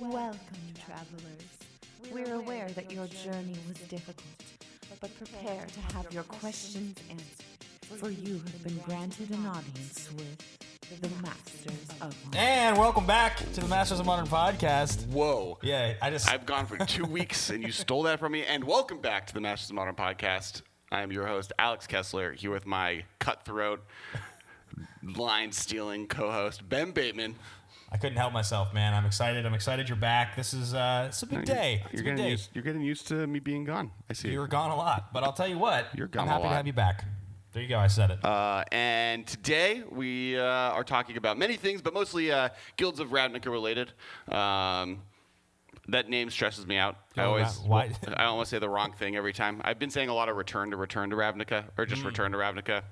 Welcome, travelers. We're aware that your journey was difficult, but prepare to have your questions answered, for you have been granted an audience with the Masters of Modern. And welcome back to the Masters of Modern podcast. Whoa. Yeah, I've gone for 2 weeks, and you stole that from me. And welcome back to the Masters of Modern podcast. I am your host, Alex Kessler, here with my cutthroat, line-stealing co-host, Ben Bateman. I couldn't help myself, man. I'm excited. You're back. This is it's a big day. You're getting used to me being gone. I see. You were gone a lot, but I'll tell you what. You're gone I'm happy a lot. to have you back. There you go. I said it. And today we are talking about many things, but mostly Guilds of Ravnica related. That name stresses me out. I almost say the wrong thing every time. I've been saying a lot of return to Ravnica, or just return to Ravnica.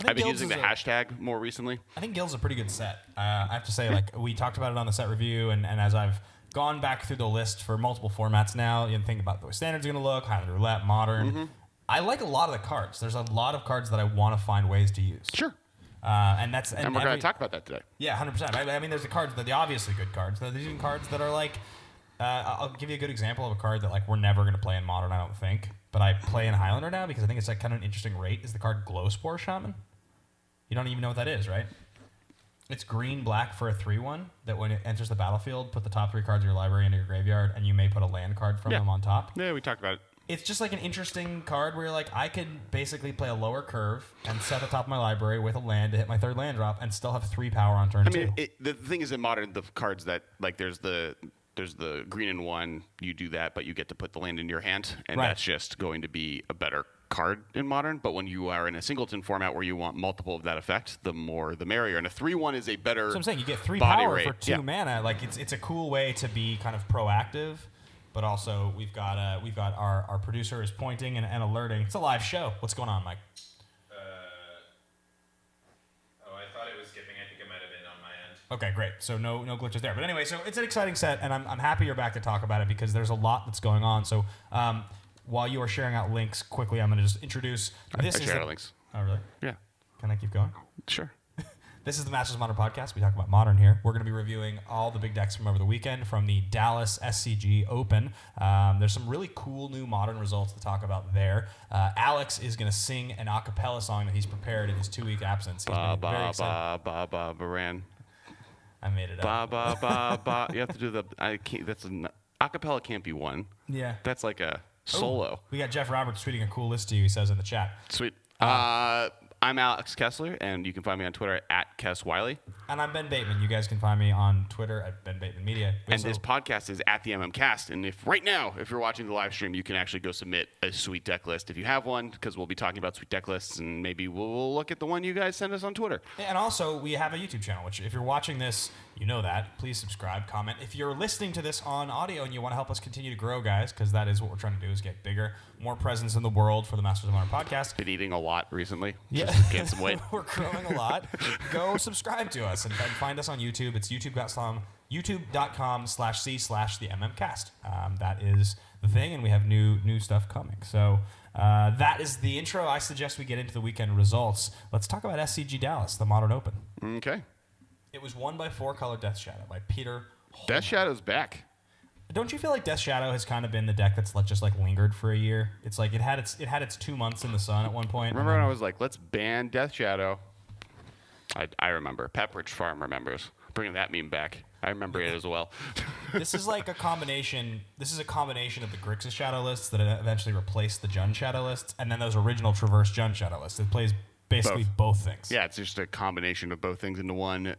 I've been using the hashtag more recently. I think Guild's a pretty good set. I have to say, like, we talked about it on the set review, and as I've gone back through the list for multiple formats now, you can think about the way Standard's going to look, Highlander Roulette, Modern. Mm-hmm. I like a lot of the cards. There's a lot of cards that I want to find ways to use. Sure. And we're going to talk about that today. Yeah, 100%. I mean, there's the cards, the obviously good cards. There's even cards that are like, I'll give you a good example of a card that like we're never going to play in Modern, I don't think. But I play in Highlander now because I think it's like kind of an interesting rate, is the card Glowspore Shaman. You don't even know what that is, right? It's green-black for a 3/1 that when it enters the battlefield, put the top 3 cards of your library into your graveyard, and you may put a land card from them on top. Yeah, we talked about it. It's just like an interesting card where you're like, I could basically play a lower curve and set the top of my library with a land to hit my 3rd land drop and still have 3 power on turn 2. The thing is in Modern, the cards that, like, there's the green and 1, you do that, but you get to put the land in your hand, and that's just going to be a better card in Modern. But when you are in a singleton format where you want multiple of that effect, the more the merrier. And a 3/1 is a better. So I'm saying you get 3 body power rate. for 2 mana. Like it's a cool way to be kind of proactive, but also we've got our producer is pointing and alerting. It's a live show. What's going on, Mike? I thought it was skipping. I think it might have been on my end. Okay, great. So no glitches there. But anyway, so it's an exciting set, and I'm happy you're back to talk about it because there's a lot that's going on. So while you are sharing out links quickly, I'm going to just introduce. I share links. Oh, really? Yeah. Can I keep going? Sure. This is the Masters of Modern podcast. We talk about Modern here. We're going to be reviewing all the big decks from over the weekend from the Dallas SCG Open. There's some really cool new Modern results to talk about there. Alex is going to sing an a cappella song that he's prepared in his 2-week absence. He's very excited. Baran. I made it up. Ba. You have to do the. I can't. That's an acapella can't be one. Yeah. That's like a solo. Ooh, we got Jeff Roberts tweeting a cool list to you. He says in the chat. Sweet. I'm Alex Kessler, and you can find me on Twitter at KessWiley. And I'm Ben Bateman. You guys can find me on Twitter at Ben Bateman Media. And this podcast is at the MMCast. And if you're watching the live stream, you can actually go submit a sweet deck list if you have one, because we'll be talking about sweet deck lists, and maybe we'll look at the one you guys send us on Twitter. And also, we have a YouTube channel, which if you're watching this, you know that. Please subscribe, comment. If you're listening to this on audio and you want to help us continue to grow, guys, because that is what we're trying to do, is get bigger, more presence in the world for the Masters of Modern podcast. Been eating a lot recently. Yeah. Just gained some weight. We're growing a lot. Go subscribe to us and find us on YouTube. It's youtube.com/c/the MMCast. That is the thing, and we have new stuff coming. So that is the intro. I suggest we get into the weekend results. Let's talk about SCG Dallas, the Modern Open. Okay. It was won by 4-color Death Shadow by Peter Holman. Death Shadow's back. Don't you feel like Death Shadow has kind of been the deck that's just like lingered for a year? It's like it had its 2 months in the sun at one point. Remember when I was like, let's ban Death Shadow? I remember. Pepperidge Farm remembers. Bringing that meme back. I remember it as well. This is like a combination. This is a combination of the Grixis Shadow lists that eventually replaced the Jund Shadow lists, and then those original Traverse Jund Shadow lists. It plays basically both things. Yeah, it's just a combination of both things into one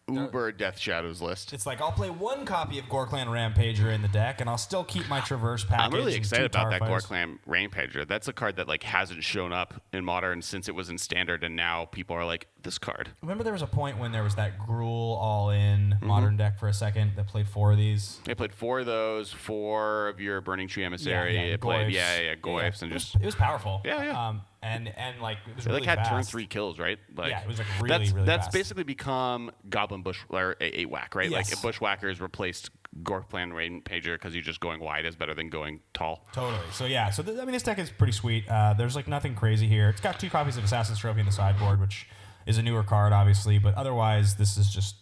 Uber Death Shadows list. It's like I'll play 1 copy of Goreclan Rampager in the deck, and I'll still keep my Traverse package. I'm really excited about that Goreclan Rampager. That's a card that like hasn't shown up in Modern since it was in Standard, and now people are like, this card. Remember there was a point when there was that Gruul all-in Modern deck for a second that played 4 of these? They played 4 of those, 4 of your Burning Tree Emissary. It played Goyfs, and it was powerful. Yeah. And like it was they really had fast. turn 3 kills, right? Like, yeah, it was like really that's fast. basically become Goblin Bush or 8-whack, right? Yes. Like Bushwhackers replaced Goreclan Rampager because you're just going wide is better than going tall. Totally. So yeah. So this deck is pretty sweet. There's like nothing crazy here. It's got 2 copies of Assassin's Trophy in the sideboard, which is a newer card, obviously, but otherwise this is just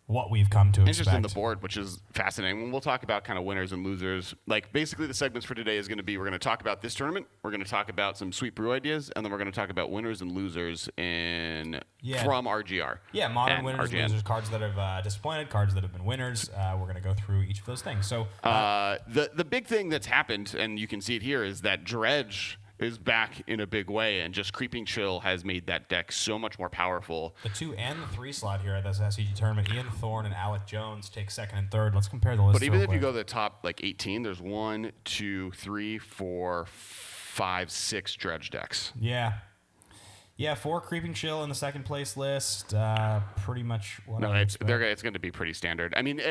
what we've come to Interesting expect. the board, which is fascinating. We'll talk about kind of winners and losers. Like basically the segments for today is going to be, we're going to talk about this tournament, we're going to talk about some sweet brew ideas, and then we're going to talk about winners and losers from RGR. Yeah, modern winners RGN. and losers, cards that have disappointed, cards that have been winners. We're going to go through each of those things. So the big thing that's happened, and you can see it here, is that Dredge is back in a big way, and just Creeping Chill has made that deck so much more powerful. The 2 and the 3 slot here at this SCG tournament, Ian Thorne and Alec Jones take 2nd and 3rd. Let's compare the list. But even if you go to the top 18, there's 1, 2, 3, 4, 5, 6 Dredge decks. Yeah, 4 Creeping Chill in the 2nd place list. Pretty much what No, I it's expect. going to be pretty standard. I mean,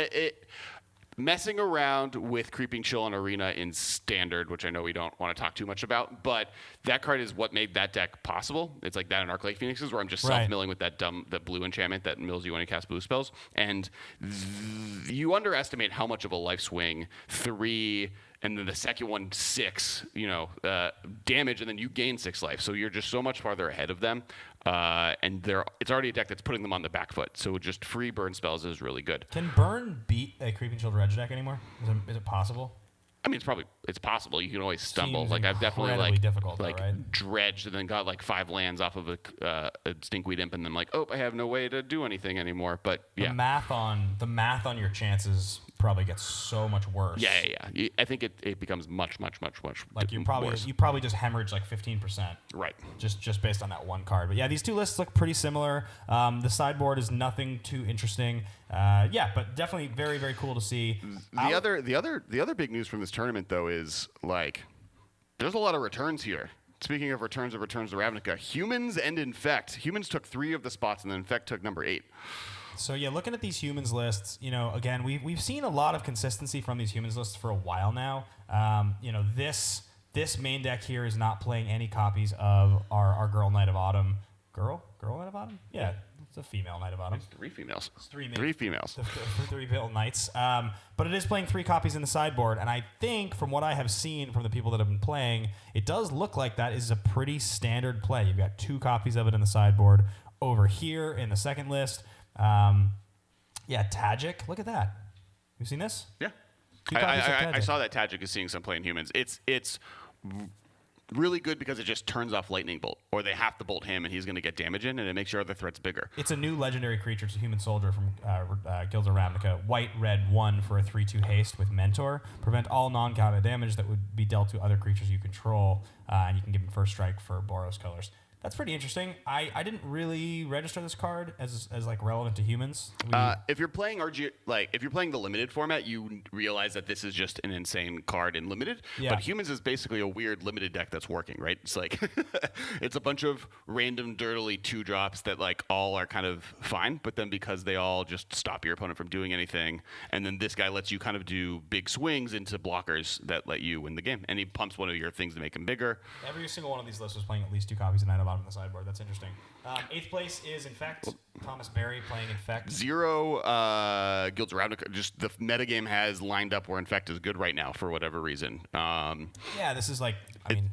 messing around with Creeping Chill and Arena in Standard, which I know we don't want to talk too much about, but that card is what made that deck possible. It's like that in Arclight Phoenixes, where I'm just self-milling with that blue enchantment that mills you when you cast blue spells. And you underestimate how much of a life swing 3 and then the second one 6, damage, and then you gain 6 life. So you're just so much farther ahead of them. And it's already a deck that's putting them on the back foot. So just free burn spells is really good. Can Burn beat a Creeping Chill Dredge deck anymore? Is it possible? I mean, it's possible. You can always stumble. Seems I've definitely incredibly difficult, though, right? dredged and then got 5 lands off of a Stinkweed Imp, and then I have no way to do anything anymore. But yeah, the math on your chances probably gets so much worse. Yeah. I think it becomes much Like you probably just hemorrhage 15%. Right. Just based on that one card. But yeah, these 2 lists look pretty similar. The sideboard is nothing too interesting. But definitely very, very cool to see. The other big news from this tournament though is there's a lot of returns here. Speaking of returns to Ravnica, Humans and Infect. Humans took 3 of the spots, and then Infect took number 8. So yeah, looking at these Humans lists, again, we've seen a lot of consistency from these Humans lists for a while now. This main deck here is not playing any copies of our Girl Knight of Autumn. Girl Knight of Autumn? Yeah, it's a female Knight of Autumn. It's 3 females. It's 3 females. The 3 Bill Knights. But it is playing 3 copies in the sideboard, and I think from what I have seen from the people that have been playing, it does look like that is a pretty standard play. You've got 2 copies of it in the sideboard. Over here in the 2nd list, Tajik. Look at that. You seen this? Yeah. 2 copies of Tajik. I saw that Tajik is seeing some play in Humans. It's really good because it just turns off Lightning Bolt, or they have to bolt him and he's going to get damage in, and it makes your other threats bigger. It's a new legendary creature. It's a human soldier from Guilds of Ravnica. White, red, 1 for a 3/2 haste with Mentor. Prevent all non-combat damage that would be dealt to other creatures you control, and you can give him first strike for Boros colors. That's pretty interesting. I didn't really register this card as relevant to Humans. If you're playing if you're playing the limited format, you realize that this is just an insane card in limited. Yeah. But Humans is basically a weird limited deck that's working, right? It's it's a bunch of random dirtily 2-drops that all are kind of fine, but then because they all just stop your opponent from doing anything, and then this guy lets you kind of do big swings into blockers that let you win the game, and he pumps one of your things to make him bigger. Every single one of these lists was playing at least 2 copies of Knight of Autumn on the sideboard. That's interesting. 8th place is Infect. Thomas Berry playing Infect. 0 Guilds of Ravnica. Just the metagame has lined up where Infect is good right now for whatever reason. This is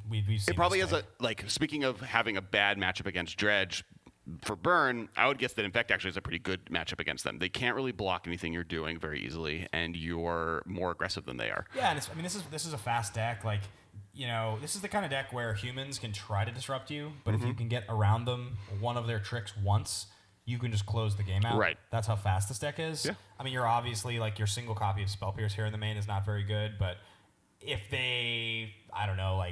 we've seen it probably this has speaking of having a bad matchup against Dredge, for Burn, I would guess that Infect actually is a pretty good matchup against them. They can't really block anything you're doing very easily, and you're more aggressive than they are. Yeah, and this is a fast deck. This is the kind of deck where Humans can try to disrupt you, but if you can get around them one of their tricks once, you can just close the game out. Right. That's how fast this deck is. Yeah. I mean, you're obviously your single copy of Spell Pierce here in the main is not very good, but if they, I don't know,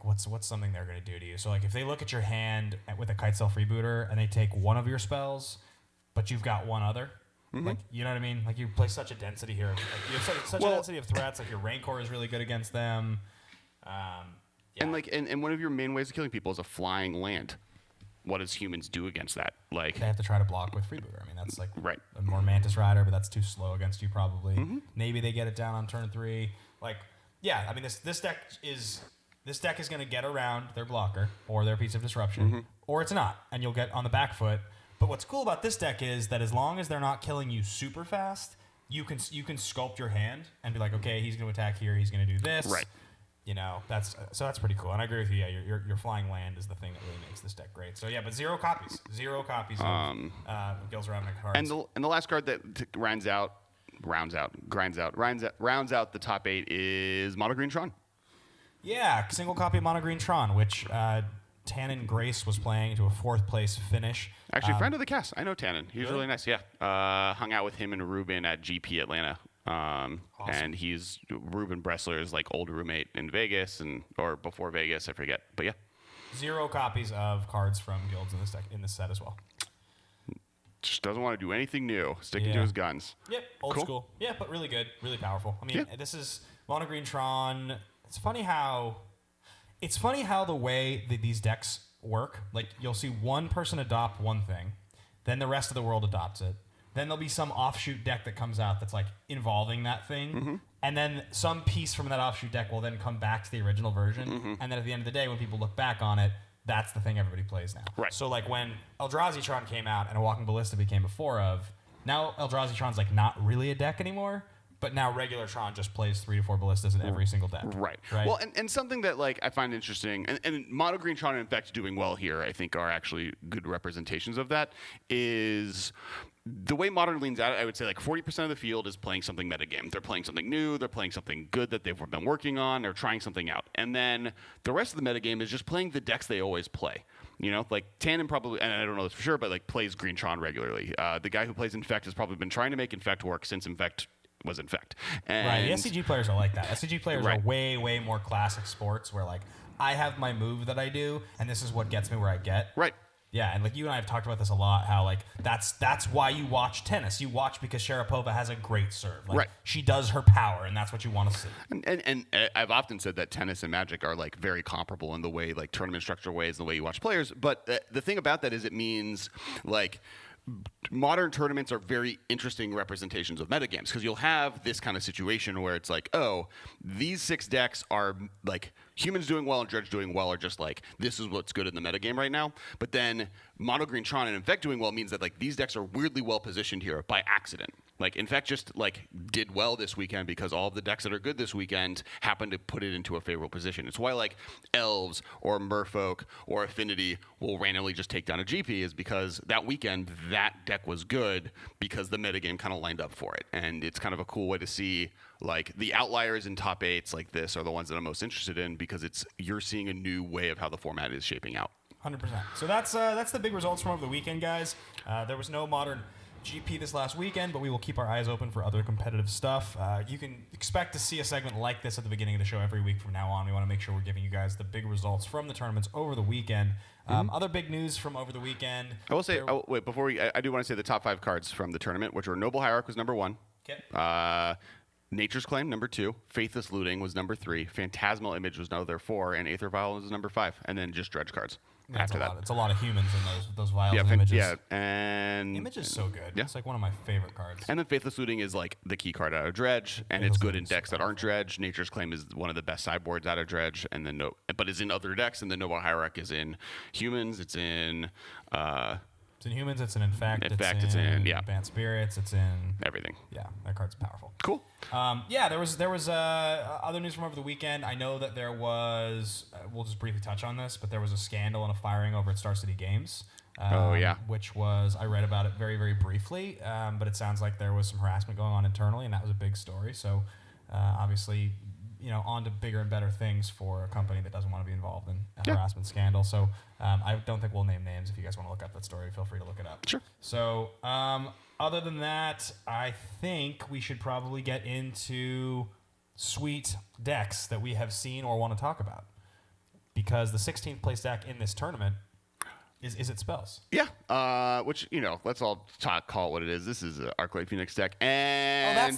what's something they're going to do to you? So if they look at your hand with a Kitesail Freebooter and they take one of your spells, but you've got one other. You know what I mean? You play such a density here. You have such a density of threats. Your Rancor is really good against them. And and one of your main ways of killing people is a flying land. What does Humans do against that? They have to try to block with Freebooter. I mean, that's right. A more Mantis Rider, but that's too slow against you probably. Maybe they get it down on turn 3. I mean, this deck is going to get around their blocker or their piece of disruption, or it's not, and you'll get on the back foot. But what's cool about this deck is that as long as they're not killing you super fast, you can sculpt your hand and be okay, he's going to attack here, he's going to do this. Right. you know, that's pretty cool. And I agree with you. Yeah, your flying land is the thing that really makes this deck great. So yeah, but 0 copies of Gil's Ravnica cards. And the last card that rounds out the top 8 is Mono Green Tron. Yeah, single copy of Mono Green Tron, which Tannen Grace was playing to a 4th place finish. Actually, friend of the cast. I know Tannen. He's really nice. Yeah, hung out with him and Ruben at GP Atlanta. Awesome. And he's Ruben Bressler's like old roommate in Vegas or before Vegas, I forget. But yeah, 0 copies of cards from guilds in this deck in this set as well. Just doesn't want to do anything new, sticking to his guns. Yep, old school. Yeah, but really good, really powerful. I mean, this is Mono Green Tron. It's funny how the way that these decks work. Like you'll see one person adopt one thing, then the rest of the world adopts it. Then there'll be some offshoot deck that comes out that's like involving that thing. And then some piece from that offshoot deck will then come back to the original version. And then at the end of the day, when people look back on it, that's the thing everybody plays now. Right. So like when Eldrazi Tron came out and a Walking Ballista became a 4 of, now Eldrazi Tron's like not really a deck anymore. But now regular Tron just plays 3 to 4 ballistas in every single deck. Right. Well, and something that like I find interesting, and Mono Green Tron and Infect doing well here, I think are actually good representations of that, is the way Modern leans out, I would say like 40% of the field is playing something metagame. They're playing something new. They're playing something good that they've been working on. They're trying something out. And then the rest of the metagame is just playing the decks they always play. You know, like Tannen probably, and I don't know this for sure, but like plays Green Tron regularly. The guy who plays Infect has probably been trying to make Infect work since Infect was Infect. Right, the SCG players are like that. SCG players are way, way more classic sports where like I have my move that I do, and this is what gets me where I get. Right. Yeah, and like you and I have talked about this a lot, how like that's why you watch tennis. You watch because Sharapova has a great serve. Like she does her power, and that's what you want to see. And I've often said that tennis and Magic are like very comparable in the way like tournament structure ways and the way you watch players. But the thing about that is it means like modern tournaments are very interesting representations of metagames because you'll have this kind of situation where it's like, oh, these 6 decks are like humans doing well and Dredge doing well are just like, this is what's good in the metagame right now. But then Mono Green Tron and Infect doing well means that like these decks are weirdly well positioned here by accident. Like Infect just like did well this weekend because all of the decks that are good this weekend happen to put it into a favorable position. It's why like Elves or Merfolk or Affinity will randomly just take down a GP is because that weekend that deck was good because the metagame kind of lined up for it. And it's kind of a cool way to see like the outliers in top 8s like this are the ones that I'm most interested in because you're seeing a new way of how the format is shaping out. 100%. So that's the big results from over the weekend, guys. There was no modern GP this last weekend, but we will keep our eyes open for other competitive stuff. You can expect to see a segment like this at the beginning of the show every week from now on. We want to make sure we're giving you guys the big results from the tournaments over the weekend. Other big news from over the weekend. I will say, wait, before I do want to say the top 5 cards from the tournament, which were Noble Hierarch was number 1. Okay. Nature's Claim, number 2. Faithless Looting was number 3. Phantasmal Image was number 4. And Aether Vial was number 5. And then just Dredge cards. Yeah, after that. It's a lot of humans in those vials and images. Yeah, and Image is so good. Yeah. It's like one of my favorite cards. And then Faithless Looting is like the key card out of Dredge, and it's good in decks that aren't Dredge. Nature's Claim is one of the best sideboards out of Dredge, and then but is in other decks. And the Noble Hierarch is in humans. It's in humans. It's in Infect. It's in Bant Spirits. It's in everything. Yeah, that card's powerful. Cool. There was other news from over the weekend. I know that there was. We'll just briefly touch on this, but there was a scandal and a firing over at Star City Games. Which was I read about it very, very briefly, but it sounds like there was some harassment going on internally, and that was a big story. So obviously, on to bigger and better things for a company that doesn't want to be involved in a harassment scandal. So I don't think we'll name names. If you guys want to look up that story, feel free to look it up. Sure. So other than that, I think we should probably get into sweet decks that we have seen or want to talk about. Because the 16th place deck in this tournament is it Spells. Yeah, which, let's all call it what it is. This is an Arclight Phoenix deck. And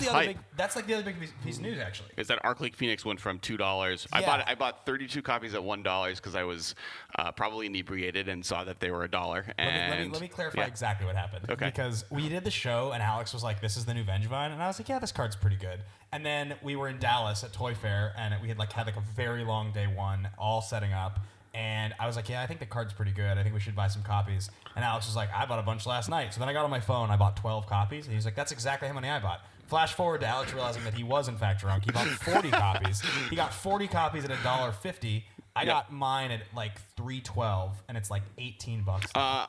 that's like the other big piece of news, actually. Is that Arclight Phoenix went from $2. Yeah. I bought 32 copies at $1 because I was probably inebriated and saw that they were $1. And let me clarify exactly what happened. Okay. Because we did the show, and Alex was like, this is the new Vengevine. And I was like, yeah, this card's pretty good. And then we were in Dallas at Toy Fair, and we had had a very long day one, all setting up. And I was like, yeah, I think the card's pretty good. I think we should buy some copies. And Alex was like, I bought a bunch last night. So then I got on my phone. I bought 12 copies. And he's like, that's exactly how many I bought. Flash forward to Alex realizing that he was, in fact, drunk. He bought 40 copies. He got 40 copies at $1.50. I got mine at like $3.12, and it's like $18 now.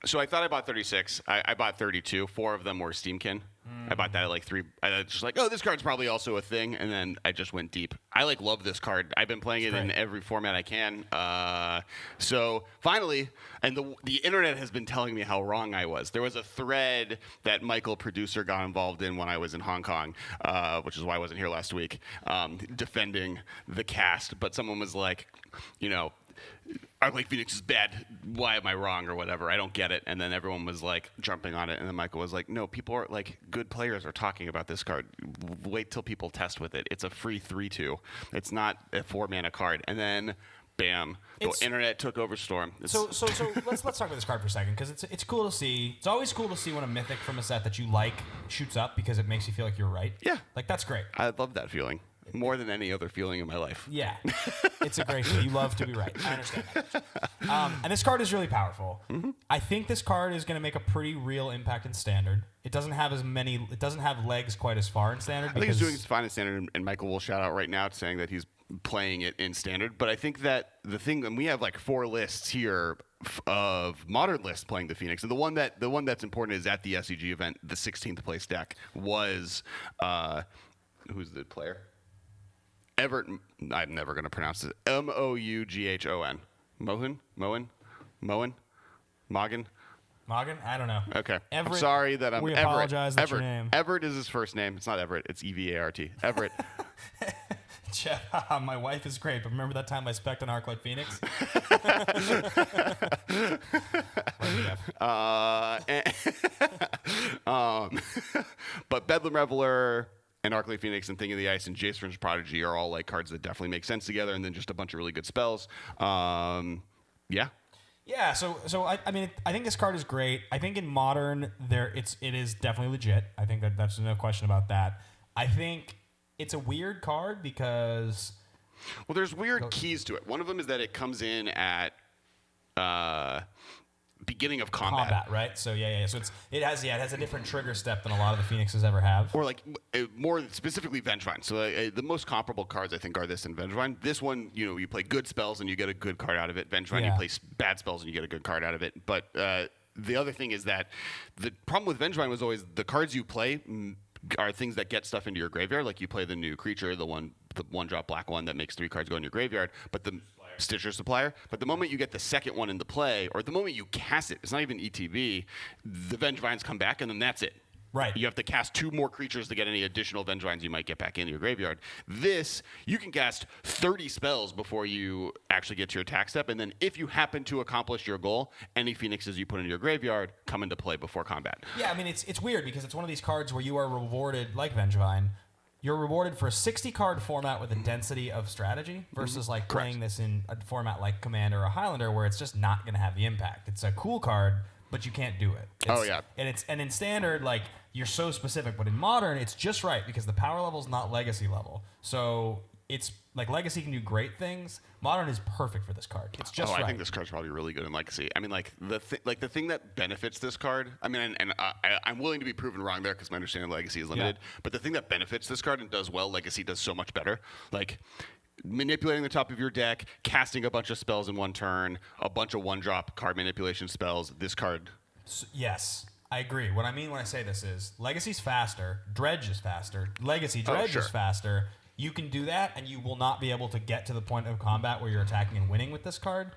So I thought I bought 36. I bought 32. 4 of them were Steamkin. I bought that at like 3. I was just like, oh, this card's probably also a thing. And then I just went deep. I like love this card. I've been playing it in every format I can. So finally, and the internet has been telling me how wrong I was. There was a thread that Michael, producer, got involved in when I was in Hong Kong, which is why I wasn't here last week, defending the cast. But someone was like, Arclight Phoenix is bad. Why am I wrong or whatever? I don't get it. And then everyone was like jumping on it. And then Michael was like, no, people are like good players are talking about this card. Wait till people test with it. It's a free 3/2. It's not a 4-mana card. And then bam, the internet took over storm. So let's talk about this card for a second because it's cool to see. It's always cool to see when a mythic from a set that you like shoots up because it makes you feel like you're right. Yeah. Like that's great. I love that feeling. More than any other feeling in my life. Yeah. It's a great feeling. You love to be right. I understand that. And this card is really powerful. Mm-hmm. I think this card is going to make a pretty real impact in Standard. It doesn't have legs quite as far in Standard. I think it's doing fine in Standard, and Michael will shout out right now saying that he's playing it in Standard. But I think that the thing, and we have like 4 lists here of modern lists playing the Phoenix, and the one that's important is at the SCG event, the 16th place deck was, who's the player? Everton, I'm never going to pronounce it. Moughon. Mohan? Mogin? I don't know. Okay. Everett, I'm sorry that I'm we Everett. apologize. That's your name. Everett is his first name. It's not Everett. It's Evart. Everett. Jeff, my wife is great, but remember that time I spec'd on Arclight Phoenix? But Bedlam Reveler and Arclight Phoenix and Thing of the Ice and Jace Prodigy are all like cards that definitely make sense together, and then just a bunch of really good spells. Yeah. Yeah, so I mean, I think this card is great. I think in Modern, it is definitely legit. I think that's no question about that. I think it's a weird card because... Well, there's weird keys to it. One of them is that it comes in at... beginning of combat, right? So yeah. So it has a different trigger step than a lot of the Phoenixes ever have. Or like more specifically Vengevine. So the most comparable cards I think are this and Vengevine. This one, you play good spells and you get a good card out of it. Vengevine, you play bad spells and you get a good card out of it. But the other thing is that the problem with Vengevine was always the cards you play are things that get stuff into your graveyard. Like you play the new creature, the one drop black one that makes 3 cards go in your graveyard. But the Stitcher Supplier. But the moment you get the second one into play, or the moment you cast it, it's not even ETB, the Vengevines come back, and then that's it. Right. You have to cast 2 more creatures to get any additional Vengevines you might get back into your graveyard. This, you can cast 30 spells before you actually get to your attack step, and then if you happen to accomplish your goal, any Phoenixes you put into your graveyard come into play before combat. Yeah, I mean, it's weird because it's one of these cards where you are rewarded, like Vengevine, you're rewarded for a 60-card format with a density of strategy versus like playing this in a format like Commander or Highlander where it's just not going to have the impact. It's a cool card, but you can't do it. And in Standard, like you're so specific, but in Modern, it's just right because the power level is not Legacy level. So it's like Legacy can do great things. Modern is perfect for this card. It's just right. I think this card's probably really good in Legacy. I mean, like the thing that benefits this card. I mean, and I'm willing to be proven wrong there because my understanding of Legacy is limited. Yeah. But the thing that benefits this card and does well, Legacy does so much better. Like manipulating the top of your deck, casting a bunch of spells in one turn, a bunch of 1-drop card manipulation spells. This card. Yes. I agree. What I mean when I say this is Legacy's faster, Dredge is faster, Legacy Dredge is faster. You can do that, and you will not be able to get to the point of combat where you're attacking and winning with this card.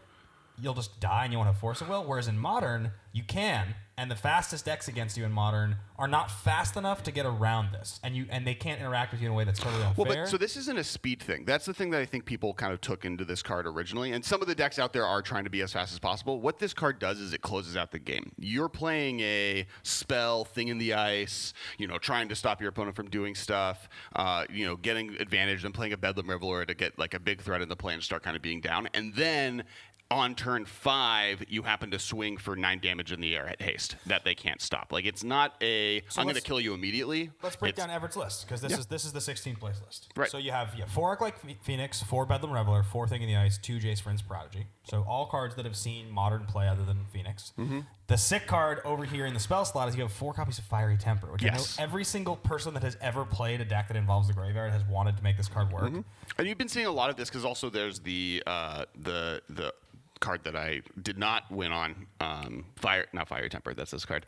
You'll just die, and you won't have Force of Will. Whereas in Modern, you can, and the fastest decks against you in Modern are not fast enough to get around this, and they can't interact with you in a way that's totally unfair. Well, so this isn't a speed thing. That's the thing that I think people kind of took into this card originally, and some of the decks out there are trying to be as fast as possible. What this card does is it closes out the game. You're playing a spell, Thing in the Ice, trying to stop your opponent from doing stuff, getting advantage, then playing a Bedlam Reveler to get like a big threat in the play and start kind of being down, and then on turn 5, you happen to swing for 9 damage in the air at haste. based that they can't stop. Like it's not I'm going to kill you immediately. Let's break down Everett's list because this is the 16th place list. Right. So you have 4 Arclight Phoenix, 4 Bedlam Reveler, 4 Thing in the Ice, 2 Jace Vryn's Prodigy. So all cards that have seen modern play other than Phoenix. Mm-hmm. The sick card over here in the spell slot is you have 4 copies of Fiery Temper, which I know every single person that has ever played a deck that involves the graveyard has wanted to make this card work. Mm-hmm. And you've been seeing a lot of this because also there's the card that I did not win on, not Fiery Temper, that's this card.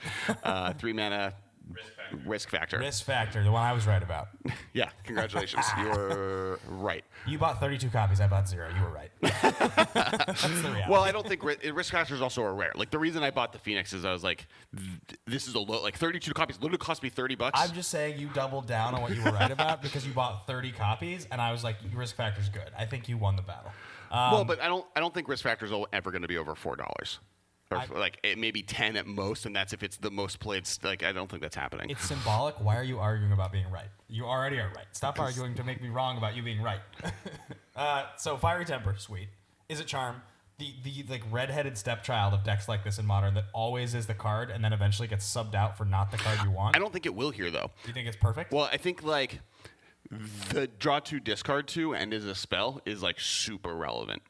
3 mana Risk Factor. Risk Factor, the one I was right about. Yeah, congratulations. You're right. You bought 32 copies, I bought 0. You were right. That's the reality. Well, I don't think Risk Factor is also a rare. Like the reason I bought the Phoenix is I was like, this is a low, like 32 copies literally cost me $30. I'm just saying you doubled down on what you were right about because you bought 30 copies, and I was like, Risk Factor's good. I think you won the battle. Well, but I don't think Risk Factor is ever going to be over $4. Or like it may be 10 at most, and that's if it's the most played. Like I don't think that's happening. It's symbolic. Why are you arguing about being right? You already are right. Stop arguing to make me wrong about you being right. So Fiery Temper, sweet. Is it Charm? The like redheaded stepchild of decks like this in Modern that always is the card and then eventually gets subbed out for not the card you want. I don't think it will here though. You think it's perfect? Well, I think like the draw 2, discard 2, and is a spell is like super relevant.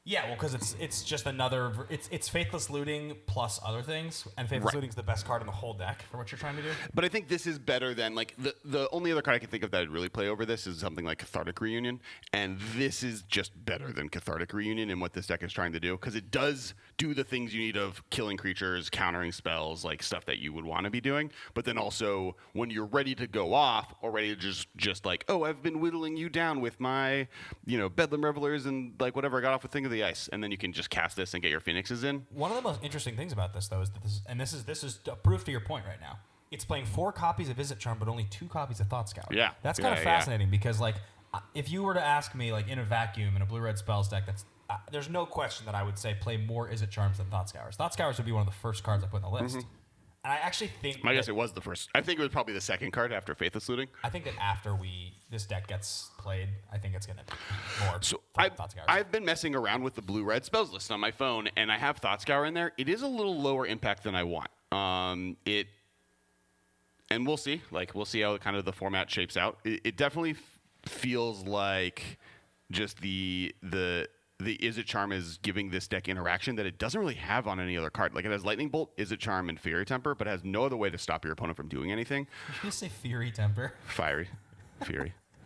Yeah, well, because it's just another. It's Faithless Looting plus other things, and Faithless Looting is the best card in the whole deck for what you're trying to do. But I think this is better than like the only other card I can think of that would really play over this is something like Cathartic Reunion, and this is just better than Cathartic Reunion in what this deck is trying to do because it does do the things you need of killing creatures, countering spells, like stuff that you would want to be doing. But then also when you're ready to go off or ready to just like, oh, I've been whittling you down with my Bedlam Revelers and like whatever I got off with Thing of the Ice, and then you can just cast this and get your Phoenixes in. One of the most interesting things about this, though, is that this is proof to your point right now. It's playing 4 copies of Visit Charm, but only 2 copies of Thought Scour. Yeah, that's kind of fascinating because, like, if you were to ask me, like, in a vacuum in a blue-red spells deck, there's no question that I would say play more Visit Charms than Thought Scours. Thought Scours would be one of the first cards I put in the list. Mm-hmm. And I actually think... I guess it was the first. I think it was probably the second card after Faithless Looting. I think that after this deck gets played, I think it's going to be more Thought Scours. I've been messing around with the blue-red spells list on my phone, and I have Thought Scour in there. It is a little lower impact than I want. And we'll see. Like, we'll see how kind of the format shapes out. It definitely feels like just the Izzet Charm is giving this deck interaction that it doesn't really have on any other card. Like it has Lightning Bolt, Izzet Charm, and Fury Temper, but it has no other way to stop your opponent from doing anything. Did you say Fury Temper? Fury,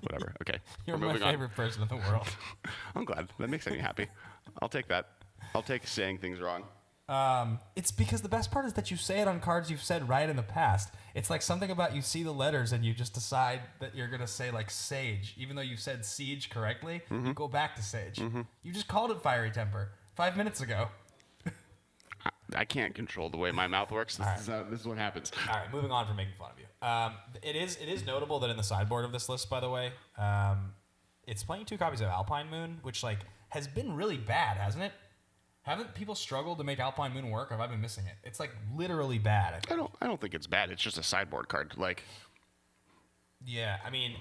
whatever. Okay. You're my favorite person in the world. I'm glad. That makes me happy. I'll take that. I'll take saying things wrong. It's because the best part is that you say it on cards you've said right in the past. It's like something about you see the letters and you just decide that you're going to say like Sage. Even though you said Siege correctly, you go back to Sage. Mm-hmm. You just called it Fiery Temper 5 minutes ago. I can't control the way my mouth works. This is what happens. All right, moving on from making fun of you. It is notable that in the sideboard of this list, by the way, it's playing 2 copies of Alpine Moon, which like has been really bad, hasn't it? Haven't people struggled to make Alpine Moon work, or have I been missing it? It's like literally bad. I don't think it's bad. It's just a sideboard card. Like, yeah, I mean,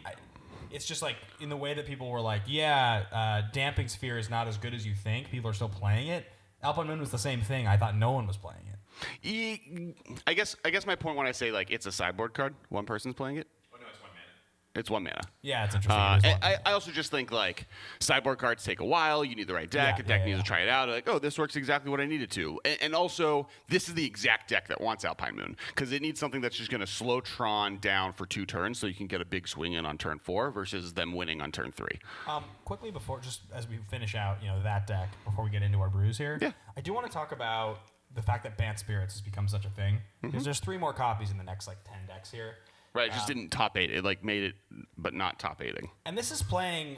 it's just like in the way that people were like, Damping Sphere is not as good as you think. People are still playing it. Alpine Moon was the same thing. I thought no one was playing it. I guess my point when I say like it's a sideboard card, one person's playing it. It's 1 mana. Yeah, it's interesting. I also just think, like, sideboard cards take a while. You need the right deck. A deck needs to try it out. Like, oh, this works exactly what I need it to. And also, this is the exact deck that wants Alpine Moon because it needs something that's just going to slow Tron down for 2 turns so you can get a big swing in on turn 4 versus them winning on turn 3. Quickly before, just as we finish out, that deck, before we get into our brews here, I do want to talk about the fact that Bant Spirits has become such a thing because there's 3 more copies in the next, like, 10 decks here. Right, it just didn't top 8. It like made it, but not top 8ing. And this is playing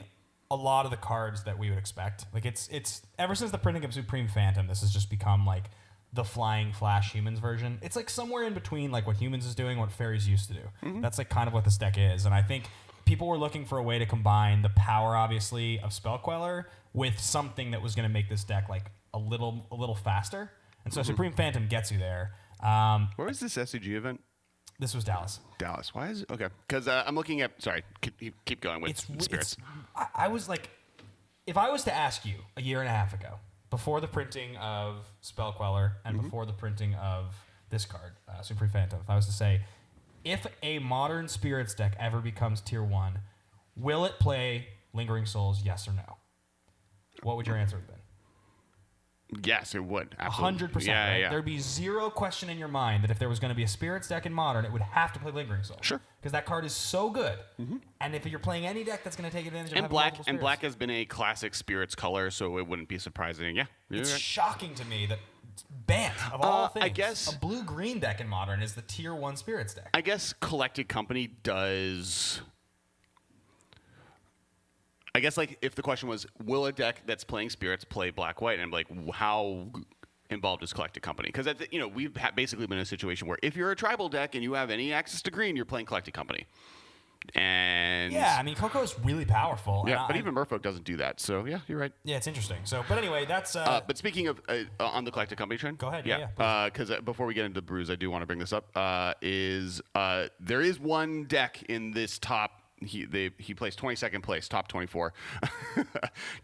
a lot of the cards that we would expect. Like it's ever since the printing of Supreme Phantom, this has just become like the Flying Flash Humans version. It's like somewhere in between like what Humans is doing and what Fairies used to do. Mm-hmm. That's like kind of what this deck is. And I think people were looking for a way to combine the power, obviously, of Spellqueller with something that was going to make this deck like a little faster. And so Supreme Phantom gets you there. Where was this SCG event? This was Dallas. Dallas. Why is it? Okay. Because I'm looking at... Sorry. Keep going with Spirits. I was like... If I was to ask you a year and a half ago, before the printing of Spellqueller and before the printing of this card, Supreme Phantom. If I was to say, if a modern Spirits deck ever becomes tier 1, will it play Lingering Souls, yes or no? What would your answer have been? Yes, it would. Absolutely. 100%. Yeah, right? yeah. There'd be zero question in your mind that if there was going to be a Spirits deck in Modern, it would have to play Lingering Souls. Sure. Because that card is so good. And if you're playing any deck that's going to take advantage of And having black multiple and Spirits. black has been a classic Spirits color, so it wouldn't be surprising. Yeah. It's You're right. shocking to me that Bant, of all things, I guess- a blue-green deck in Modern is the tier 1 Spirits deck. I guess Collected Company does. I guess like if the question was, will a deck that's playing Spirits play black-white? And I'm like, how involved is Collected Company? Because we've basically been in a situation where if you're a tribal deck and you have any access to green, you're playing Collected Company. And Yeah, I mean, Coco is really powerful. yeah, and but even Merfolk doesn't do that. So yeah, you're right. Yeah, it's interesting. So, but anyway, that's... But speaking of on the Collected Company trend, Go ahead, Yeah, yeah, because before we get into brews, I do want to bring this up. There is one deck in this top. He placed 22nd place, top 24.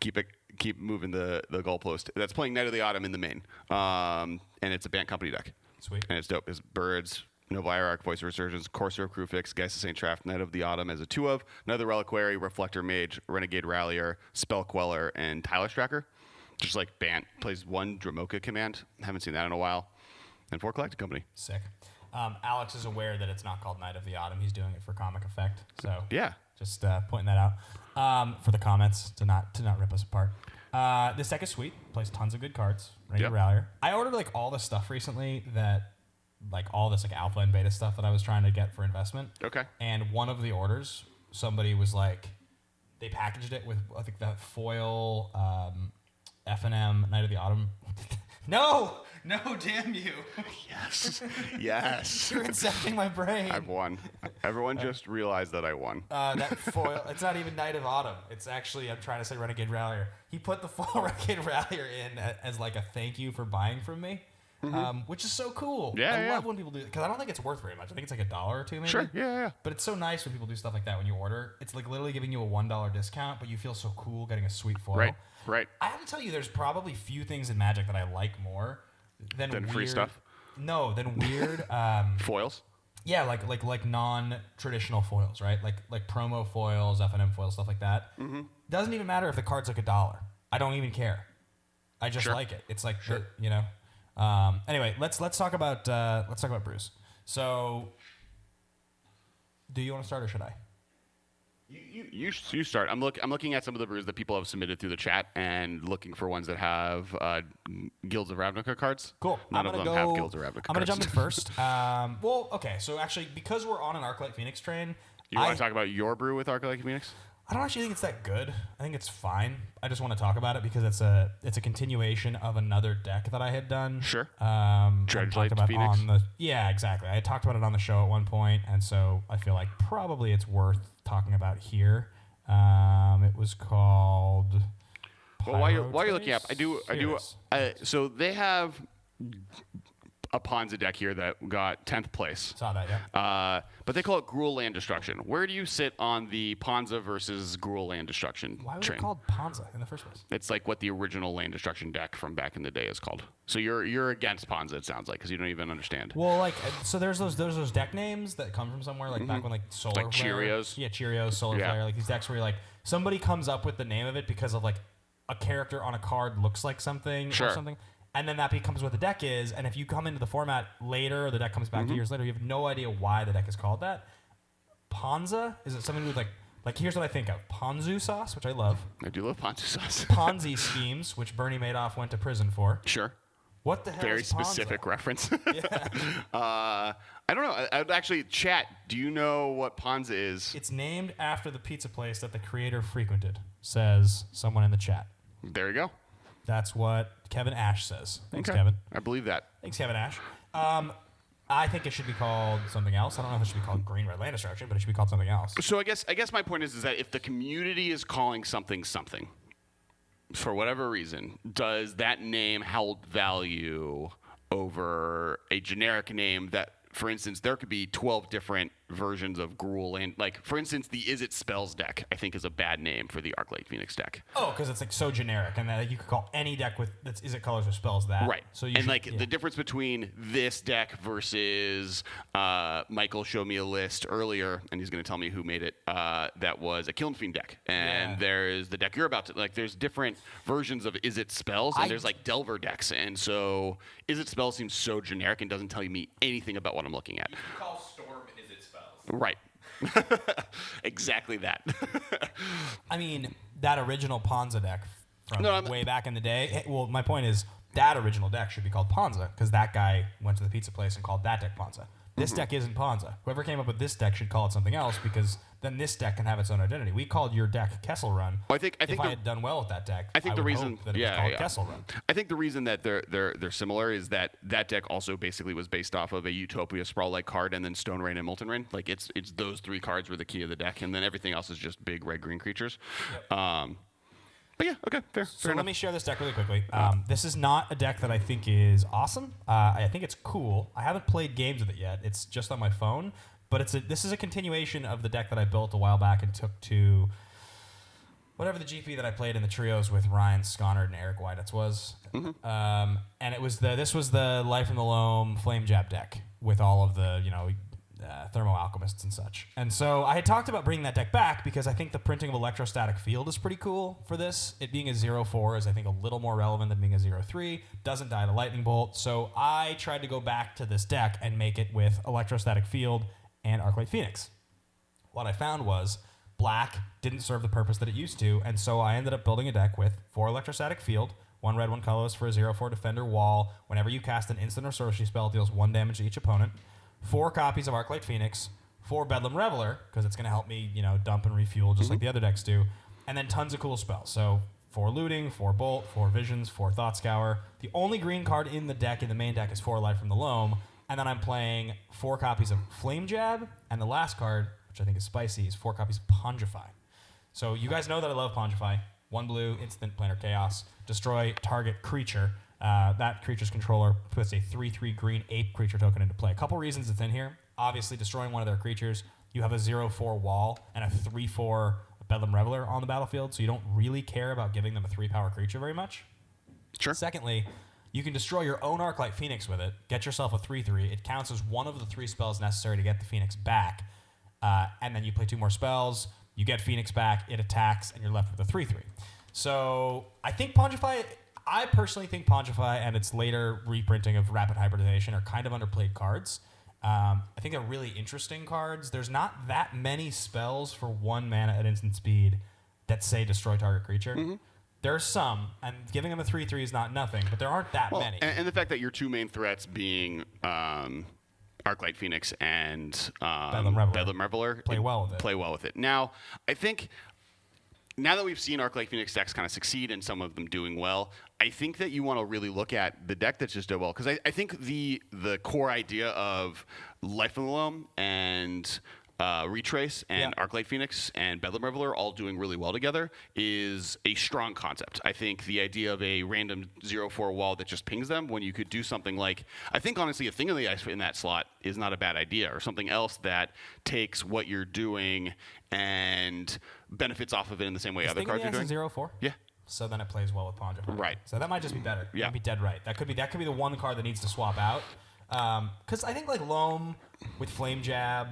Keep moving the goalpost. That's playing Knight of the Autumn in the main, and it's a Bant Company deck. Sweet. And it's dope. It's Birds, Nova Hierarch, Voice of Resurgence, Courser of Crewfix, Geist of St. Traft, Knight of the Autumn as a 2 of, another Reliquary, Reflector Mage, Renegade Rallier, Spell Queller, and Tireless Tracker. Just like Bant plays 1 Dramoka command. Haven't seen that in a while. And 4 Collected Company. Sick. Alex is aware that it's not called Knight of the Autumn. He's doing it for comic effect. So Yeah. just pointing that out for the comments to not rip us apart. This deck is sweet. Plays tons of good cards. Renegade Rallier. I ordered like all this stuff recently that like all this like alpha and beta stuff that I was trying to get for investment. Okay. And one of the orders, somebody was like, they packaged it with I think that foil F&M Knight of the Autumn. No, damn you! Yes. You're incepting my brain. I've won. Everyone just realized that I won. That foil, it's not even Knight of Autumn. It's actually, I'm trying to say Renegade Rallier. He put the foil Renegade Rallier in as like a thank you for buying from me, which is so cool. Yeah, I yeah. love when people do it, because I don't think it's worth very much. I think it's like $1 or $2 maybe. Sure. Yeah. But it's so nice when people do stuff like that when you order. It's like literally giving you a $1 discount, but you feel so cool getting a sweet foil. Right. I have to tell you, there's probably few things in Magic that I like more than Than weird, free stuff? No, than weird. Foils. Yeah, like non-traditional foils, right? Like promo foils, F&M foils, stuff like that. Doesn't even matter if the card's like $1. I don't even care. I just like it. It's like anyway, let's talk about brews. So, do you want to start or should I? You start. I'm looking at some of the brews that people have submitted through the chat and looking for ones that have Guilds of Ravnica cards. Cool. None of them have Guilds of Ravnica cards. I'm going to jump in first. Well, okay. So actually, because we're on an Arclight Phoenix train, You want to talk about your brew with Arclight Phoenix? I don't actually think it's that good. I think it's fine. I just want to talk about it because it's a continuation of another deck that I had done. Sure. Dredgelight Phoenix? Yeah, exactly. I had talked about it on the show at one point, and so I feel like probably it's worth talking about here. It was called. Well, while you're looking up, I do. Yes. So they have a Ponza deck here that got 10th place. Saw that, yeah. But they call it Gruul Land Destruction. Where do you sit on the Ponza versus Gruul Land Destruction Why was train? it called Ponza in the first place? It's like what the original Land Destruction deck from back in the day is called. So you're against Ponza, it sounds like, because you don't even understand. Well, like, so there's those deck names that come from somewhere, like back when like Solar Like Flare. Cheerios. Yeah, Cheerios, Solar Yeah. Flare, like these decks where you're like somebody comes up with the name of it because of like a character on a card looks like something Sure. or something. And then that becomes what the deck is. And if you come into the format later, or the deck comes back 2 years later, you have no idea why the deck is called that. Ponza? Is it something with like here's what I think of. Ponzu sauce, which I love. I do love Ponza sauce. Ponzi schemes, which Bernie Madoff went to prison for. Sure. What the hell Very is Ponza? specific reference. I don't know. I would actually chat. Do you know what Ponza is? It's named after the pizza place that the creator frequented, says someone in the chat. There you go. That's what Kevin Ash says. Thanks, Okay. Kevin. I believe that. Thanks, Kevin Ash. I think it should be called something else. I don't know if it should be called Green Red Land Destruction, but it should be called something else. So I guess my point is that if the community is calling something, for whatever reason, does that name hold value over a generic name that, for instance, there could be 12 different versions of Gruul and like, for instance, the Is It Spells deck I think is a bad name for the Arclight Phoenix deck. Oh, because it's like so generic, and you could call any deck with that's Is It colors or spells that. Right. So the difference between this deck versus Michael showed me a list earlier, and he's going to tell me who made it. That was a Kiln Fiend deck, and there's the deck you're about to like. There's different versions of Is It Spells, and there's like Delver decks, and so Is It Spells seems so generic and doesn't tell me anything about what I'm looking at. You can call Storm Is It Spells. Right. Exactly that. I mean, that original Ponza deck from way back in the day. Well, my point is that original deck should be called Ponza because that guy went to the pizza place and called that deck Ponza. This deck isn't Ponza. Whoever came up with this deck should call it something else because then this deck can have its own identity. We called your deck Kessel Run. Well, if I had done well with that deck, I think the would reason hope that it was called Kessel Run. I think the reason that they're similar is that deck also basically was based off of a Utopia Sprawl-like card and then Stone Rain and Molten Rain. Like it's those three cards were the key of the deck, and then everything else is just big red-green creatures. Yep. But yeah, okay, fair So enough. let me share this deck really quickly. This is not a deck that I think is awesome. I think it's cool. I haven't played games with it yet. It's just on my phone. But this is a continuation of the deck that I built a while back and took to whatever the GP that I played in the trios with Ryan Sconard and Eric Weiditz was. And this was the Life in the Loam Flame Jab deck with all of the Thermo Alchemists and such. And so I had talked about bringing that deck back because I think the printing of Electrostatic Field is pretty cool for this. It being a 0/4 is, I think, a little more relevant than being a 0/3. Doesn't die to Lightning Bolt. So I tried to go back to this deck and make it with Electrostatic Field and Arclight Phoenix. What I found was black didn't serve the purpose that it used to, and so I ended up building a deck with 4 Electrostatic Field, 1 red, 1 colorless for a 0/4 Defender Wall. Whenever you cast an instant or sorcery spell, it deals 1 damage to each opponent. 4 copies of Arclight Phoenix, 4 Bedlam Reveler, because it's going to help me, dump and refuel just like the other decks do, and then tons of cool spells. So 4 Looting, 4 Bolt, 4 Visions, 4 Thought Scour. The only green card in the main deck, is 4 Life from the Loam, and then I'm playing 4 copies of Flame Jab, and the last card, which I think is spicy, is 4 copies of Pongify. So you guys know that I love Pongify. 1 blue, instant planar chaos, destroy target creature. That creature's controller puts a 3/3 green ape creature token into play. A couple reasons it's in here. Obviously, destroying one of their creatures. You have a 0/4 wall and a 3/4 Bedlam Reveler on the battlefield, so you don't really care about giving them a 3-power creature very much. Sure. Secondly, you can destroy your own Arclight Phoenix with it, get yourself a 3/3. It counts as one of the 3 spells necessary to get the Phoenix back, and then you play 2 more spells, you get Phoenix back, it attacks, and you're left with a 3/3. So I think I personally think Pongify and its later reprinting of Rapid Hybridization are kind of underplayed cards. I think they're really interesting cards. There's not that many spells for 1 mana at instant speed that say destroy target creature. There's some, and giving them a 3/3 is not nothing, but there aren't that many. And the fact that your 2 main threats being Arclight Phoenix and Bedlam Reveler play well with it. Now, I think now that we've seen Arclight Phoenix decks kind of succeed and some of them doing well, I think that you want to really look at the deck that's just done well. Because I think the core idea of Life of the Loam and Retrace and Arclight Phoenix and Bedlam Reveler all doing really well together is a strong concept. I think the idea of a random 0/4 wall that just pings them when you could do something like, I think honestly a Thing of the Ice in that slot is not a bad idea, or something else that takes what you're doing and benefits off of it in the same way other cards are doing. 0/4? Yeah. So then it plays well with Pongify. Right. So that might just be better. Yeah. You'd be dead right. That could be the one card that needs to swap out. Because I think like Loam with Flame Jab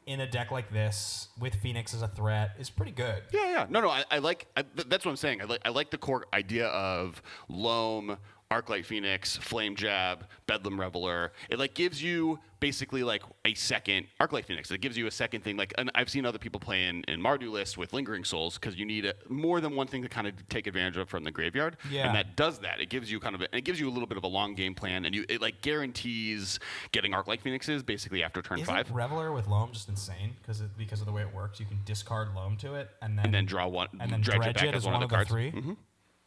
in a deck like this with Phoenix as a threat is pretty good. Yeah. No. That's what I'm saying. I like the core idea of Loam, Arclight Phoenix, Flame Jab, Bedlam Reveler. It like gives you basically like a second Arclight Phoenix. It gives you a second thing. Like, and I've seen other people play in Mardu lists with Lingering Souls because you need more than one thing to kind of take advantage of from the graveyard. Yeah. And that does that. It gives you it gives you a little bit of a long game plan, and it like guarantees getting Arclight Phoenixes basically after turn 5. Isn't Reveler with Loam just insane because of the way it works? You can discard Loam to it and then draw one and then dredge dredge it back it as as one of the cards. 3.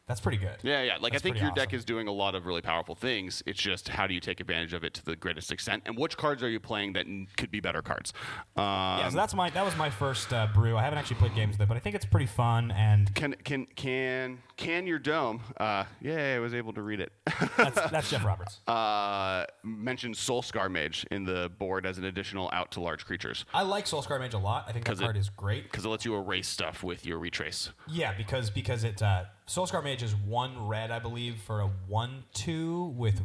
That's pretty good. Yeah. Like, That's I think pretty your deck awesome. is doing a lot of really powerful things. It's just how do you take advantage of it to the greatest extent, and which cards are you playing that could be better cards? Yeah, so that was my first brew. I haven't actually played games with it, but I think it's pretty fun. And Can your dome? I was able to read it. that's Jeff Roberts. Mentioned Soulscar Mage in the board as an additional out to large creatures I like Soulscar Mage a lot. I think that card is great. because it lets you erase stuff with your retrace. Yeah, because it Soulscar Mage is 1 red, I believe, for a 1/2 with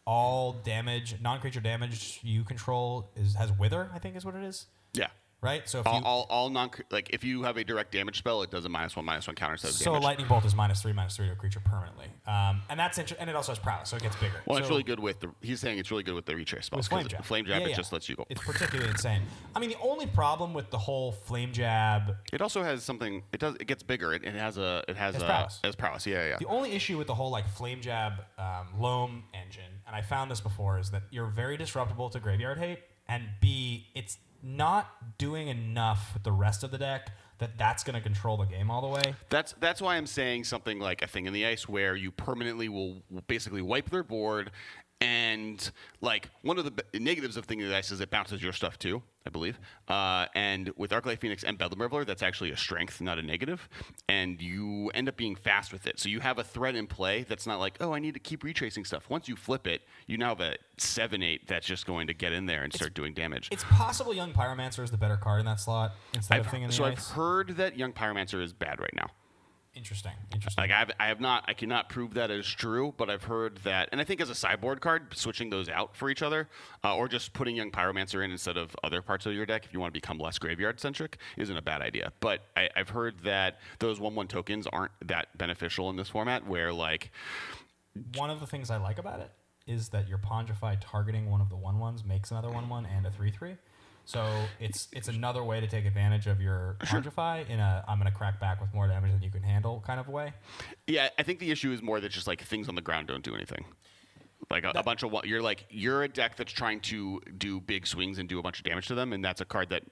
all damage, non-creature damage you control has Wither, I think is what it is. Yeah. Right? So if All non if you have a direct damage spell, it does a -1/-1 counter instead of so damage. Lightning Bolt is -3/-3 to a creature permanently, and that's and it also has prowess, so it gets bigger. Well, so, it's really good with he's saying it's really good with the retrace spells. Flame Jab. Flame Jab, Yeah, it yeah. just lets you go. It's particularly insane. I mean, the only problem with the whole Flame Jab, It also has something. It gets bigger. It has prowess. prowess. Yeah. the only issue with the whole like Flame Jab loam engine, and I found this before, is that you're very disruptible to graveyard hate, and B, it's not doing enough with the rest of the deck that's going to control the game all the way. That's why I'm saying something like a Thing in the Ice, where you permanently will basically wipe their board, and like one of the negatives of Thing in the Ice is it bounces your stuff too, I believe. And with Arclight Phoenix and Bedlam Reveler, that's actually a strength, not a negative, and you end up being fast with it. So you have a threat in play that's not like, oh, I need to keep retracing stuff. Once you flip it, you now have a 7/8 that's just going to get in there and start doing damage. It's possible Young Pyromancer is the better card in that slot instead of Thing in the Ice. I've heard that Young Pyromancer is bad right now. Interesting. Like I cannot prove that as true, but I've heard that, and I think as a sideboard card, switching those out for each other, or just putting Young Pyromancer in instead of other parts of your deck, if you want to become less graveyard centric, isn't a bad idea. But I've heard that those 1/1 tokens aren't that beneficial in this format, where like one of the things I like about it is that your Pondify targeting one of the 1/1s makes another 1/1 and a 3/3. So it's another way to take advantage of your Pondify in a I'm going to crack back with more damage than you can handle kind of way. Yeah, I think the issue is more that just like things on the ground don't do anything. Like a bunch of you're a deck that's trying to do big swings and do a bunch of damage to them, and that's a card that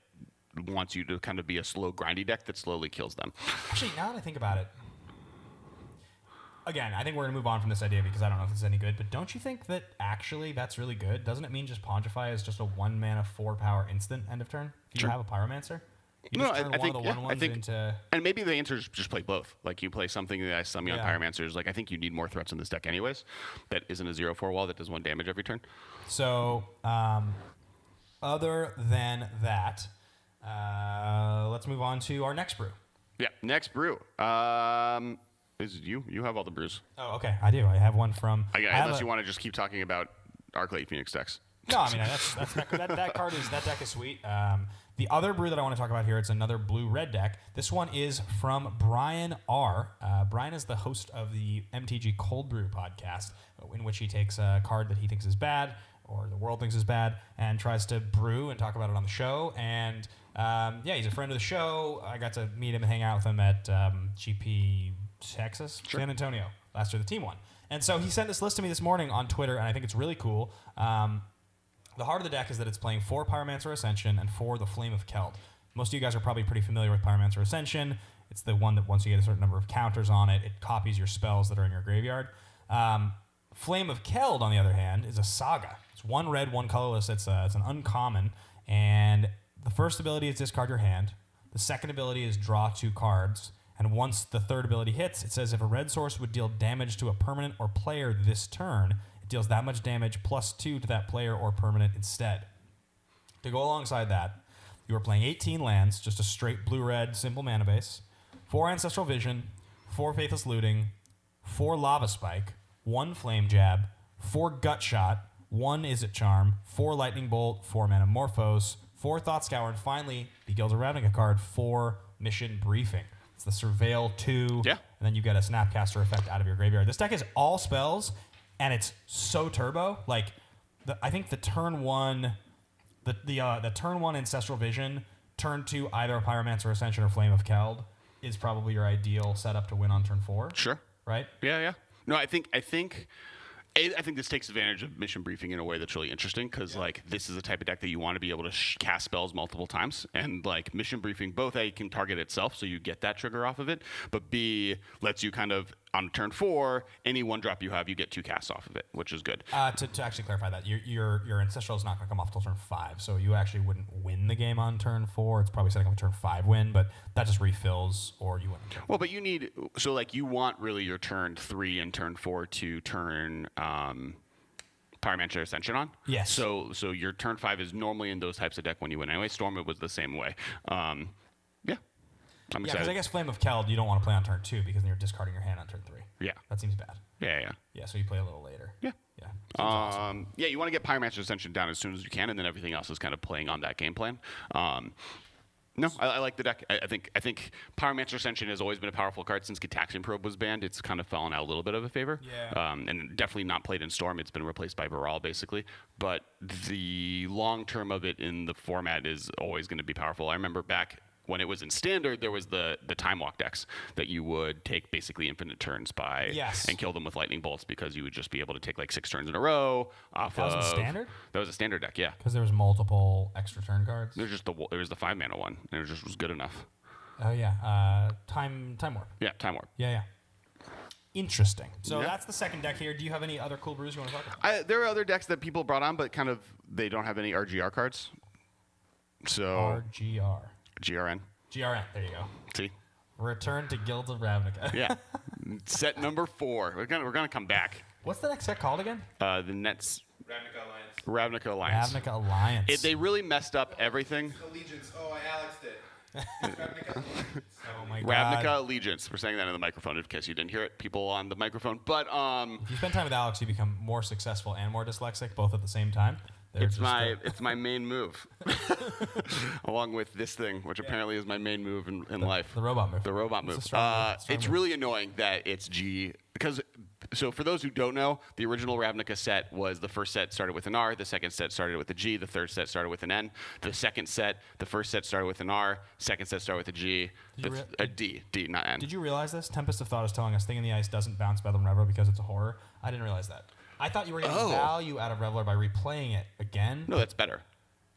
wants you to kind of be a slow grindy deck that slowly kills them. Actually, now that I think about it, again, I think we're going to move on from this idea because I don't know if it's any good, but don't you think that actually that's really good? Doesn't it mean just Pondify is just a 1 mana 4 power instant end of turn? If you have a Pyromancer? You just turn one of the 1/1s into... And maybe the answer is just play both. Like you play something that has some Young Yeah. Pyromancers. Like I think you need more threats in this deck anyways. That isn't a 0/4 wall that does 1 damage every turn. So, other than that, let's move on to our next brew. Yeah, next brew. Is you have all the brews. Oh, okay. I do. I have one from... Unless you want to just keep talking about Arclight Phoenix decks. No, I mean, that deck is sweet. The other brew that I want to talk about here, it's another blue-red deck. This one is from Brian R. Brian is the host of the MTG Cold Brew podcast, in which he takes a card that he thinks is bad, or the world thinks is bad, and tries to brew and talk about it on the show. And he's a friend of the show. I got to meet him and hang out with him at GP Texas, Sure. San Antonio, last year the team won. And so he sent this list to me this morning on Twitter, and I think it's really cool. The heart of the deck is that it's playing 4 Pyromancer Ascension and 4 the Flame of Keld. Most of you guys are probably pretty familiar with Pyromancer Ascension. It's the one that once you get a certain number of counters on it, it copies your spells that are in your graveyard. Flame of Keld, on the other hand, is a saga. It's 1 red, 1 colorless. It's an uncommon. And the first ability is discard your hand. The second ability is draw 2 cards. And once the third ability hits, it says if a red source would deal damage to a permanent or player this turn, it deals that much damage plus 2 to that player or permanent instead. To go alongside that, you are playing 18 lands, just a straight blue-red simple mana base, 4 Ancestral Vision, 4 Faithless Looting, 4 Lava Spike, 1 Flame Jab, 4 Gut Shot, 1 Izzet Charm, 4 Lightning Bolt, 4 Manamorphose, 4 Thought Scour, and finally, the Guild of Ravnica card, 4 Mission Briefing. It's the Surveil 2, and then you get a Snapcaster effect out of your graveyard. This deck is all spells, and it's so turbo. Like, I think the turn 1, the turn 1 Ancestral Vision, turn 2 either a Pyromancer Ascension or Flame of Keld is probably your ideal setup to win on turn 4. Sure. Right? Yeah. No, I think this takes advantage of Mission Briefing in a way that's really interesting because, like, this is a type of deck that you want to be able to cast spells multiple times. And, like, Mission Briefing, both A, can target itself, so you get that trigger off of it, but B, lets you kind of on turn 4, any 1-drop you have, you get 2 casts off of it, which is good. To actually clarify that, your Ancestral is not going to come off till turn 5, so you actually wouldn't win the game on turn 4. It's probably setting up a turn 5 win, but that just refills, or you win. Well, but you need, so like you want really your turn 3 and turn 4 to turn Pyromancer Ascension on. Yes. So your turn 5 is normally in those types of deck when you win. Anyway, Storm, it was the same way. Yeah. I'm excited. Because I guess Flame of Keld you don't want to play on turn 2 because then you're discarding your hand on turn 3. Yeah. That seems bad. Yeah. Yeah, so you play a little later. Yeah. Yeah. Seems awesome. Yeah, you want to get Pyromancer Ascension down as soon as you can, and then everything else is kind of playing on that game plan. No, I like the deck. I think Pyromancer Ascension has always been a powerful card since Gitaxian Probe was banned. It's kind of fallen out a little bit of a favor. Yeah. And definitely not played in Storm. It's been replaced by Baral, basically. But the long term of it in the format is always going to be powerful. I remember back when it was in Standard, there was the Time Walk decks that you would take basically infinite turns by and kill them with lightning bolts because you would just be able to take like 6 turns in a row off That of. was in Standard? That was a Standard deck, yeah. Because there was multiple extra turn cards. There was the 5-mana one, and it just was good enough. Oh yeah, Time Warp. Yeah, Time Warp. Yeah. Interesting. So Yeah. that's the second deck here. Do you have any other cool brews you want to talk about? There are other decks that people brought on, but kind of they don't have any RGR cards. So RGR. GRN. GRN. There you go. See. Return to Guilds of Ravnica. Yeah. Set number 4. We're gonna come back. What's the next set called again? The Nets. Ravnica Alliance. Ravnica Alliance. Ravnica Alliance. They really messed up everything. Allegiance. Oh, I Alexed it. Ravnica Allegiance. Oh my god. Ravnica Allegiance. We're saying that in the microphone in case you didn't hear it. People on the microphone. But If you spend time with Alex, you become more successful and more dyslexic, both at the same time. it's my main move, along with this thing, which apparently is my main move in life. The robot move. The robot move. It's a strong It's move. really annoying that it's G because. So for those who don't know, the original Ravnica set was the first set started with an R, the second set started with a G, the third set started with an N. The second set, the first set started with an R, second set started with a G, a D, not N. Did you realize this? Tempest of Thought is telling us Thing in the Ice doesn't bounce Bedlam Reveler because it's a horror. I didn't realize that. I thought you were getting value out of Reveler by replaying it again. No, that's better.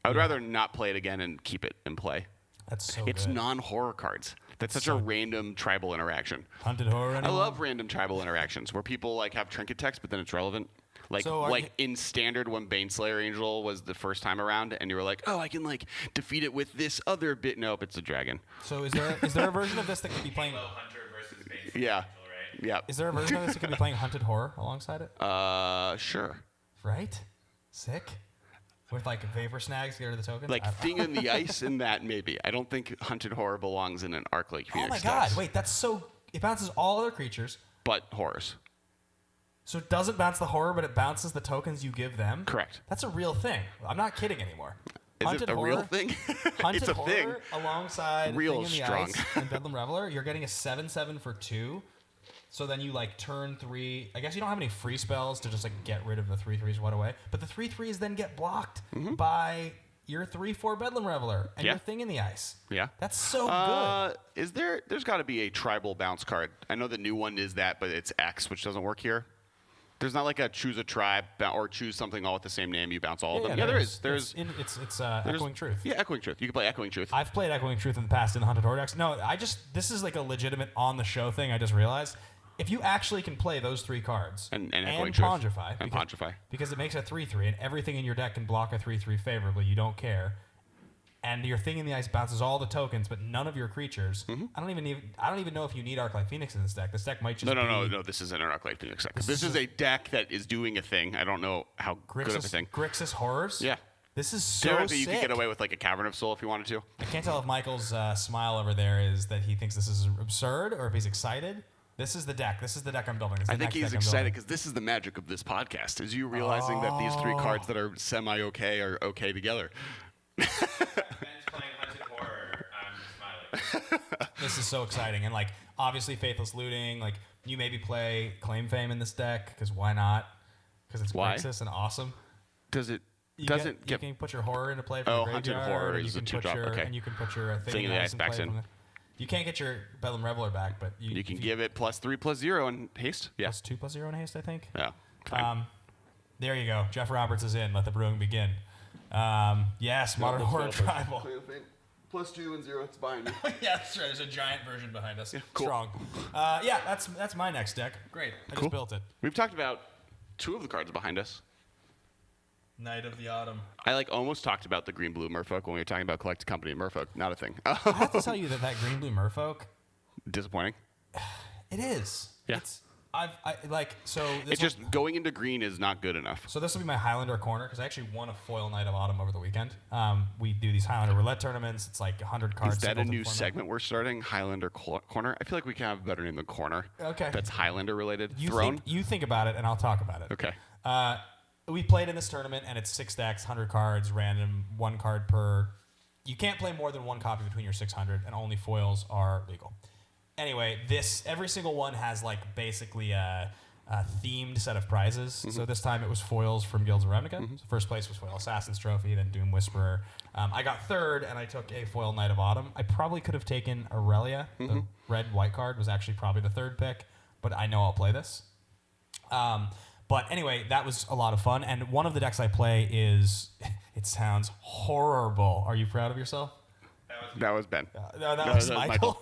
I would rather not play it again and keep it in play. That's so It's good. non-horror cards. That's such a random tribal interaction. Hunted Horror. I love random tribal interactions where people like have trinket text, but then it's relevant. Like So in Standard when Baneslayer Angel was the first time around, and you were like, oh, I can like defeat it with this other bit. Nope, it's a dragon. So is there a version of this that could be playing? Halo Hunter versus Base Yeah. Angel, right? Yeah. Is there a version of this that could be playing Hunted Horror alongside it? Sure. Right? Sick. With like vapor snags to get rid of the tokens? Like Thing in the Ice in that maybe. I don't think Hunted Horror belongs in an Arclight Phoenix. Oh my god, decks. wait, that's so... It bounces all other creatures. But horrors. So it doesn't bounce the horror, but it bounces the tokens you give them? Correct. That's a real thing. I'm not kidding anymore. Is it a real thing? Hunted It's a Horror thing. alongside Real Thing in the strong. Ice and Bedlam Reveler, you're getting a 7/7 for 2. So then you like turn 3. I guess you don't have any free spells to just like get rid of the 3/3s right away. But the 3/3s then get blocked by your 3/4 Bedlam Reveler and Yeah. your Thing in the Ice. Yeah. That's so good. There's got to be a tribal bounce card. I know the new one is that, but it's X, which doesn't work here. There's not like a choose a tribe or choose something all with the same name. You bounce all of them. Yeah, there is. There's Echoing Truth. Yeah, Echoing Truth. You can play Echoing Truth. I've played Echoing Truth in the past in the Hunted Horror decks. No, this is like a legitimate on the show thing. I just realized. If you actually can play those 3 cards and Echoing Truth. Pondrify, because it makes a 3/3 and everything in your deck can block a 3/3 favorably, you don't care. And your Thing in the Ice bounces all the tokens, but none of your creatures. I don't even know if you need Arclight Phoenix in this deck. This deck might just No. This isn't an Arclight Phoenix deck. This is a deck that is doing a thing. I don't know how good of a thing. Grixis Horrors. Yeah. This is so Theoretically, you sick. could get away with like a Cavern of Soul if you wanted to. I can't tell if Michael's smile over there is that he thinks this is absurd or if he's excited. This is the deck. This is the deck I'm building. I think he's excited because this is the magic of this podcast, is you realizing that these 3 cards that are semi-okay are okay together. Ben's playing Hunted Horror. I'm smiling. This is so exciting. And, like, obviously Faithless Looting. Like, you maybe play Claim Fame in this deck because why not? Because it's Why? Grixis and awesome. Does it... You doesn't can put your horror into play from the Hunted graveyard. Horror and is you a can put 2-drop, your, okay. And you can put your Thing in the Ice backs in. You can't get your Bedlam Reveler back, but You can give it +3/+0 and haste. Yeah. +2/+0 in haste, I think. Yeah. Fine. There you go. Jeff Roberts is in. Let the brewing begin. Yes, Modern Horror Tribal. +2 and 0. It's behind me. Yeah, that's right. There's a giant version behind us. Yeah, cool. Strong. Yeah, that's my next deck. Great. I just built it. We've talked about 2 of the cards behind us. Night of the Autumn. I almost talked about the green-blue Merfolk when we were talking about Collected Company and Merfolk. Not a thing. I have to tell you that green-blue Merfolk, Disappointing. it is. Yeah. It's Just going into green is not good enough. So this will be my Highlander corner because I actually won a foil Night of Autumn over the weekend. We do these Highlander roulette tournaments. It's like 100 cards. Is that a new segment we're starting? Highlander Corner? I feel like we can have a better name than Corner. Okay. That's Highlander related. You think about it and I'll talk about it. Okay. We played in this tournament and it's 6 decks, 100 cards, random, 1 card per. You can't play more than 1 copy between your 600 and only foils are legal. Anyway, every single one has like basically a themed set of prizes. Mm-hmm. So this time it was foils from Guilds of Ravnica. Mm-hmm. So first place was Foil Assassin's Trophy, then Doom Whisperer. I got third, and I took a foil Night of Autumn. I probably could have taken Aurelia. Mm-hmm. The red-white card was actually probably the third pick, but I know I'll play this. But anyway, that was a lot of fun. And one of the decks I play is, it sounds horrible. Are you proud of yourself? That was Ben. No, that was Michael.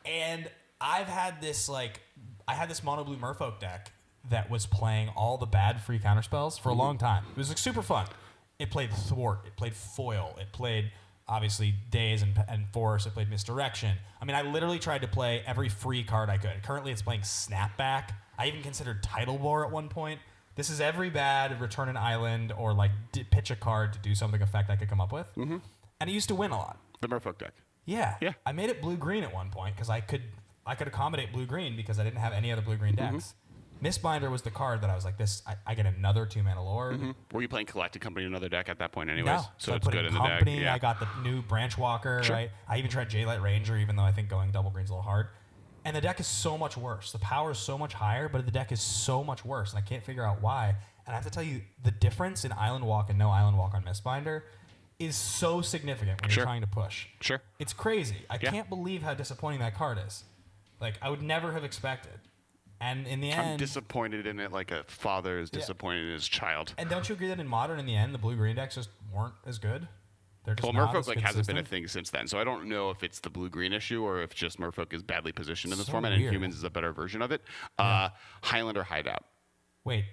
And I've had this mono blue Merfolk deck that was playing all the bad free counterspells for a long time. It was like super fun. It played Thwart, it played Foil, it played obviously Daze and Force, it played Misdirection. I mean, I literally tried to play every free card I could. Currently it's playing Snapback. I even considered Tidal Bore at one point. This is every bad return an island or like pitch a card to do something effect I could come up with. Mm-hmm. And it used to win a lot. The Merfolk deck. Yeah. I made it blue-green at one point because I could accommodate blue-green because I didn't have any other blue-green decks. Mm-hmm. Mistbinder was the card that I was like, I get another 2-mana Lord. Mm-hmm. Were you playing Collected Company in another deck at that point anyways? No. So it's good in Company, the deck. Yeah. I got the new Branch Walker, sure. Right? I even tried Jaylight Ranger, even though I think going double green's a little hard. And the deck is so much worse. The power is so much higher, but the deck is so much worse, and I can't figure out why. And I have to tell you, the difference in Island Walk and no Island Walk on Mistbinder is so significant when you're trying to push. Sure. It's crazy. I can't believe how disappointing that card is. Like, I would never have expected. And in the end... I'm disappointed in it like a father is disappointed in his child. And don't you agree that in Modern, in the end, the blue-green decks just weren't as good? They're just Merfolk hasn't been a thing since then, so I don't know if it's the blue-green issue or if just Merfolk is badly positioned in this format and Humans is a better version of it. Highlander Hideout. Wait.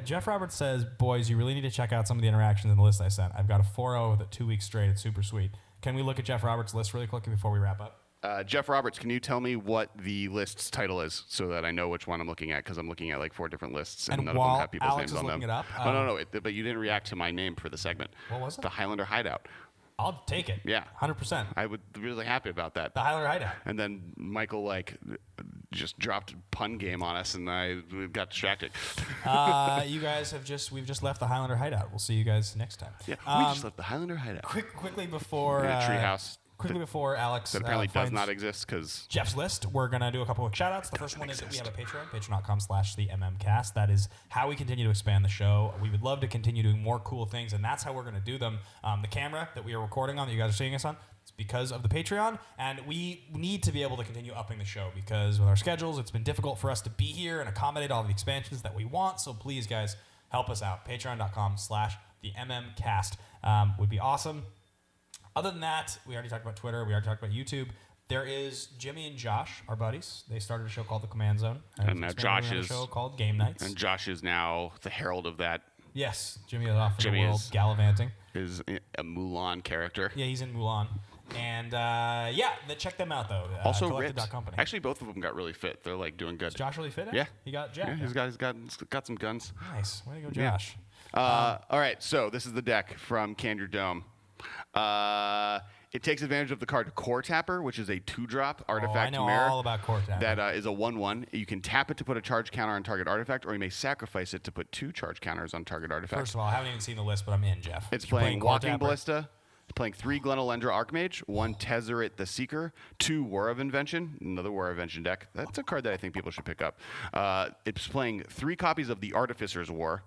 Jeff Roberts says, boys, you really need to check out some of the interactions in the list I sent. I've got a 4-0 with it 2 weeks straight. It's super sweet. Can we look at Jeff Roberts' list really quickly before we wrap up? Jeff Roberts, can you tell me what the list's title is so that I know which one I'm looking at? Because I'm looking at like 4 different lists and none of them have people's Alex names on them. It up, No. But you didn't react to my name for the segment. What was it? The Highlander Hideout. I'll take it. Yeah. 100%. I would be really happy about that. The Highlander Hideout. And then Michael just dropped pun game on us and we got distracted. You guys we've just left the Highlander Hideout. We'll see you guys next time. Yeah, we just left the Highlander Hideout. Quickly before Treehouse. Quickly before Alex that apparently does not exist because Jeff's list, we're going to do a couple of shout-outs. The first one is that we have a Patreon, patreon.com/the MMCast. That is how we continue to expand the show. We would love to continue doing more cool things, and that's how we're going to do them. The camera that we are recording on, that you guys are seeing us on, it's because of the Patreon, and we need to be able to continue upping the show because with our schedules, it's been difficult for us to be here and accommodate all the expansions that we want. So please, guys, help us out. Patreon.com/the MMCast would be awesome. Other than that, we already talked about Twitter. We already talked about YouTube. There is Jimmy and Josh, our buddies. They started a show called The Command Zone. And now Josh is a show called Game Nights. And Josh is now the herald of that. Yes, Jimmy is off in the world gallivanting. Is a Mulan character. Yeah, he's in Mulan. And check them out though. Also, Rit. Company. Actually, both of them got really fit. They're like doing good. Is Josh really fit? Yeah, he got jacked. Yeah, he's got some guns. Nice, way to go, Josh. Yeah. All right, so this is the deck from Can Your Dome. It takes advantage of the card Core Tapper, which is a 2-drop artifact mirror. I know all about Core Tapper. That is a 1/1. You can tap it to put a charge counter on target artifact, or you may sacrifice it to put 2 charge counters on target artifact. First of all, I haven't even seen the list, but I'm in, Jeff. It's playing Walking Ballista. It's playing 3 Glenelendra Archmage, 1 Tezzeret the Seeker, 2 War of Invention, another War of Invention deck. That's a card that I think people should pick up. It's playing 3 copies of the Artificer's War.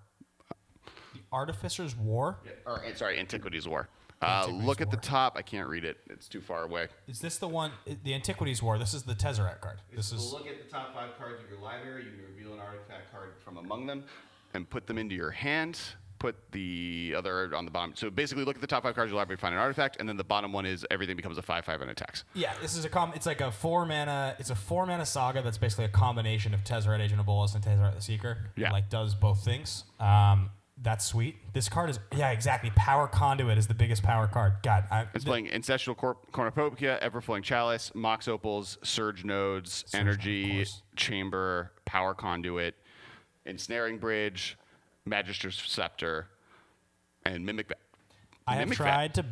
The Artificer's War? Antiquities War. Look at the top. I can't read it. It's too far away. Is this the one, the Antiquities War? This is the Tezzeret card. Look at the top 5 cards of your library. You can reveal an artifact card from among them and put them into your hand. put the other on the bottom. So basically, look at the top 5 cards of your library, find an artifact, and then the bottom one is everything becomes a 5/5 and attacks. Yeah, this is it's like a 4 mana. It's a 4 mana saga that's basically a combination of Tezzeret, Agent of Bolas, and Tezzeret the Seeker. Yeah. It, like, does both things. That's sweet. This card is exactly. Power Conduit is the biggest power card. God, it's playing Ancestral Cornucopia, Everflowing Chalice, Mox Opals, Surge Nodes, Energy Chamber, Power Conduit, Ensnaring Bridge, Magister's Scepter, and Mimic Vat. I have tried to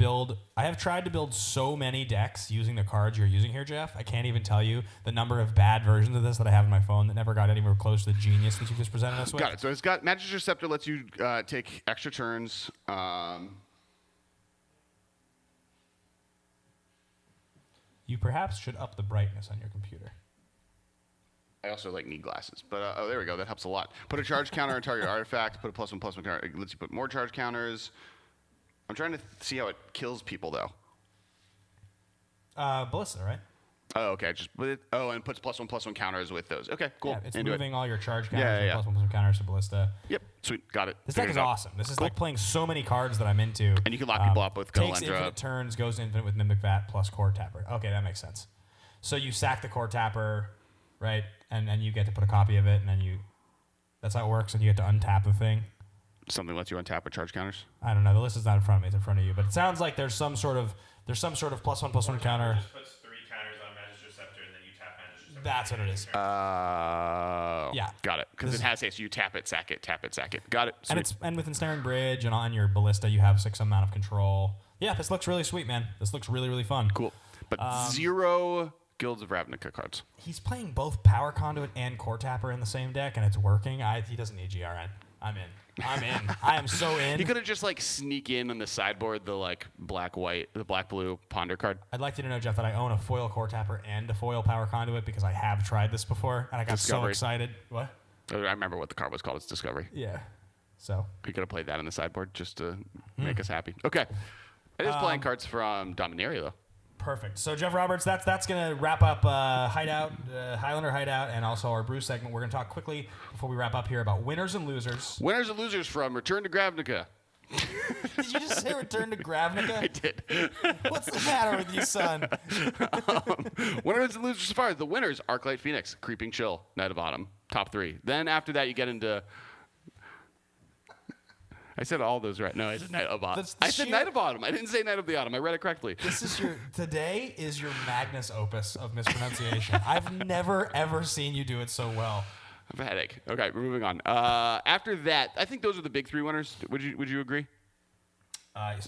build so many decks using the cards you're using here, Jeff. I can't even tell you the number of bad versions of this that I have in my phone that never got anywhere close to the genius that you just presented us with. Got it. So it's got Magister's Scepter lets you take extra turns. You perhaps should up the brightness on your computer. I also need glasses, but there we go. That helps a lot. Put a charge counter on target artifact. Put a +1/+1 counter. It lets you put more charge counters. I'm trying to see how it kills people though. Ballista, right? Oh, okay. And puts +1/+1 counters with those. Okay, cool. Yeah, it's Into moving all your charge counters Yeah. and +1/+1 counters to Ballista. Yep, sweet. Got it. This deck is awesome. This is like playing so many cards that I'm into. And you can lock people up with Takes Galendra. infinite turns, goes infinite with Mimic Vat plus Core Tapper. Okay, that makes sense. So you sack the Core Tapper, right? And you get to put a copy of it, and then that's how it works, and you get to untap the thing. Something lets you untap with charge counters. I don't know. The list is not in front of me; it's in front of you. But it sounds like there's some sort of +1/+1 counter. Just puts 3 counters on Magister's Scepter, and then you tap Magister's Scepter. That's what it is. Yeah. Got it. Because it has haste. So you tap it, sack it, tap it, sack it. Got it. Sweet. And with Ensnaring Bridge and on your Ballista, you have 6 amount of control. Yeah, this looks really sweet, man. This looks really, really fun. Cool. But 0 Guilds of Ravnica cards. He's playing both Power Conduit and Core Tapper in the same deck, and it's working. He doesn't need GRN. I'm in. I am so in. He could have just sneak in on the sideboard the black-blue Ponder card. I'd like you to know, Jeff, that I own a foil Core Tapper and a foil Power Conduit because I have tried this before, and I got so excited. What? I remember what the card was called. It's Discovery. Yeah. So he could have played that on the sideboard just to make us happy. Okay. It is playing cards from Dominaria, though. Perfect. So, Jeff Roberts, that's going to wrap up Highlander Hideout, and also our brew segment. We're going to talk quickly before we wrap up here about winners and losers. Winners and losers from Return to Ravnica. Did you just say Return to Ravnica? I did. What's the matter with you, son? Winners and losers so far. The winners, Arclight Phoenix, Creeping Chill, Knight of Autumn, top 3. Then after that, you get into... I said all those right. No, I said Knight of Autumn. I said Knight of Autumn. I didn't say Knight of the Autumn. I read it correctly. Today is your magnus opus of mispronunciation. I've never, ever seen you do it so well. I have a headache. Okay, we're moving on. After that, I think those are the big 3 winners. Would you agree?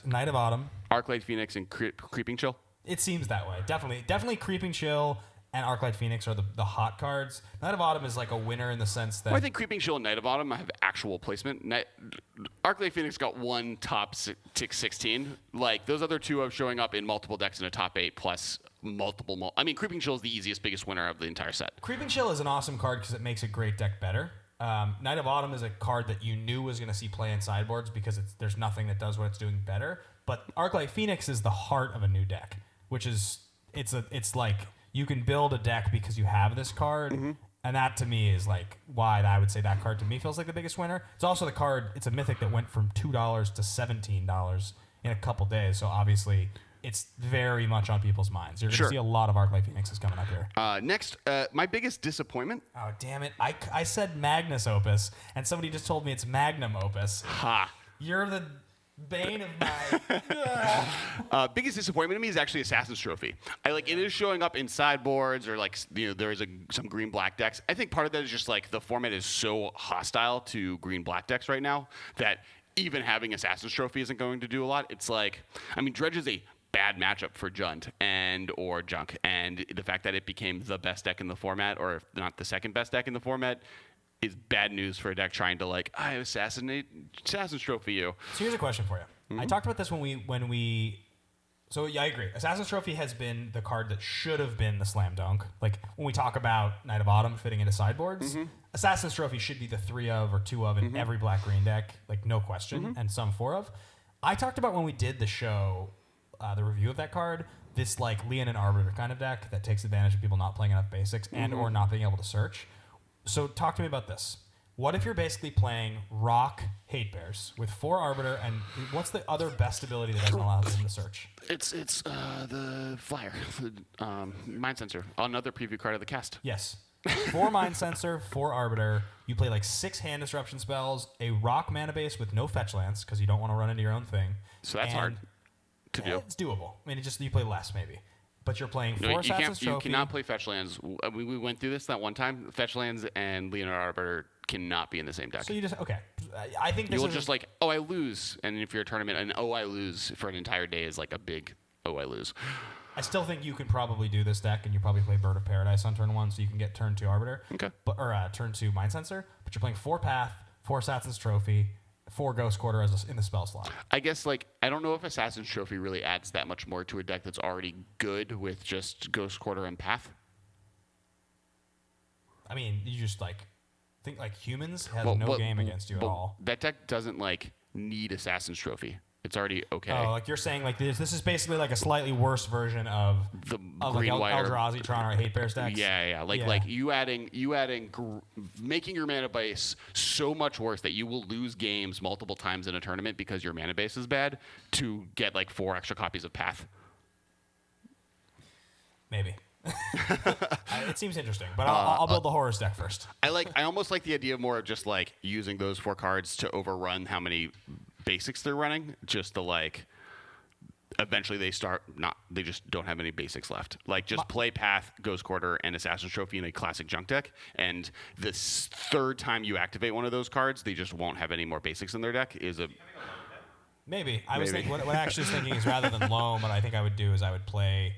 Knight of Autumn, Arclight Phoenix, and Creeping Chill. It seems that way. Definitely Creeping Chill and Arclight Phoenix are the hot cards. Knight of Autumn is like a winner in the sense that... Well, I think Creeping Chill and Knight of Autumn have actual placement. Arclight Phoenix got 1 top 16. Those other 2 are showing up in multiple decks in a top 8 plus multiple... I mean, Creeping Chill is the easiest, biggest winner of the entire set. Creeping Chill is an awesome card because it makes a great deck better. Knight of Autumn is a card that you knew was going to see play in sideboards because there's nothing that does what it's doing better. But Arclight Phoenix is the heart of a new deck, which is... It's like... You can build a deck because you have this card, and that to me is why I would say that card to me feels like the biggest winner. It's also the card, it's a mythic that went from $2 to $17 in a couple days, so obviously it's very much on people's minds. You're going to see a lot of Arclight Phoenixes coming up here. Next, my biggest disappointment. Oh, damn it. I said Magnus Opus, and somebody just told me it's Magnum Opus. Ha. You're the... bane of my... Biggest disappointment to me is actually Assassin's Trophy. It is showing up in sideboards or there is some green-black decks. I think part of that is just the format is so hostile to green-black decks right now that even having Assassin's Trophy isn't going to do a lot. It's Dredge is a bad matchup for Junt or Junk, and the fact that it became the best deck in the format, or if not the second best deck in the format, is bad news for a deck trying to I Assassin's Trophy you. So here's a question for you. I talked about this when we so yeah, I agree. Assassin's Trophy has been the card that should have been the slam dunk. When we talk about Knight of Autumn fitting into sideboards, Assassin's Trophy should be the 3 of or 2 of in every black-green deck, no question, and some 4 of. I talked about when we did the show, the review of that card, this Leonin Arbiter kind of deck that takes advantage of people not playing enough basics and or not being able to search. So talk to me about this. What if you're basically playing Rock Hate Bears with 4 Arbiter, and what's the other best ability that doesn't allow them to search? It's the Flyer, the Mind Sensor, another preview card of the cast. Yes. 4 Mind Sensor, 4 Arbiter. You play like 6 hand disruption spells, a Rock mana base with no fetch lands because you don't want to run into your own thing. So that's hard to do. It's doable. I mean, you play less maybe. But you're playing 4 No, Assassin's Trophy. you cannot play fetch lands. We went through this that one time. Fetch lands and Leonard Arbiter cannot be in the same deck. So you just, okay. I think this You'll is just like, oh, I lose. And if you're a tournament, an oh, I lose for an entire day is like a big oh, I lose. I still think you can probably do this deck, and you probably play Bird of Paradise on turn 1, so you can get turn 2 Arbiter. Okay. Or turn 2 Mind Sensor. But you're playing 4 Path, 4 Assassin's Trophy, 4 Ghost Quarter in the spell slot. I guess, like, I don't know if Assassin's Trophy really adds that much more to a deck that's already good with just Ghost Quarter and Path. I mean, you just, like, think like Humans has no game against you at all. That deck doesn't, like, need Assassin's Trophy. It's already okay. Oh, like you're saying, like this is basically like a slightly worse version of the like Eldrazi, Tron, or Hate Bears decks. Yeah. Like you making your mana base so much worse that you will lose games multiple times in a tournament because your mana base is bad to get like 4 extra copies of Path. Maybe. It seems interesting, but I'll build the Horrors deck first. I almost like the idea more of just like using those 4 cards to overrun how many basics they're running, just to like eventually they just don't have any basics left. Like just play Path, Ghost Quarter, and Assassin's Trophy in a classic junk deck, and the 3rd time you activate one of those cards, they just won't have any more basics in their deck. Maybe. I was thinking, what I actually was thinking is rather than Loam, what I think I would do is I would play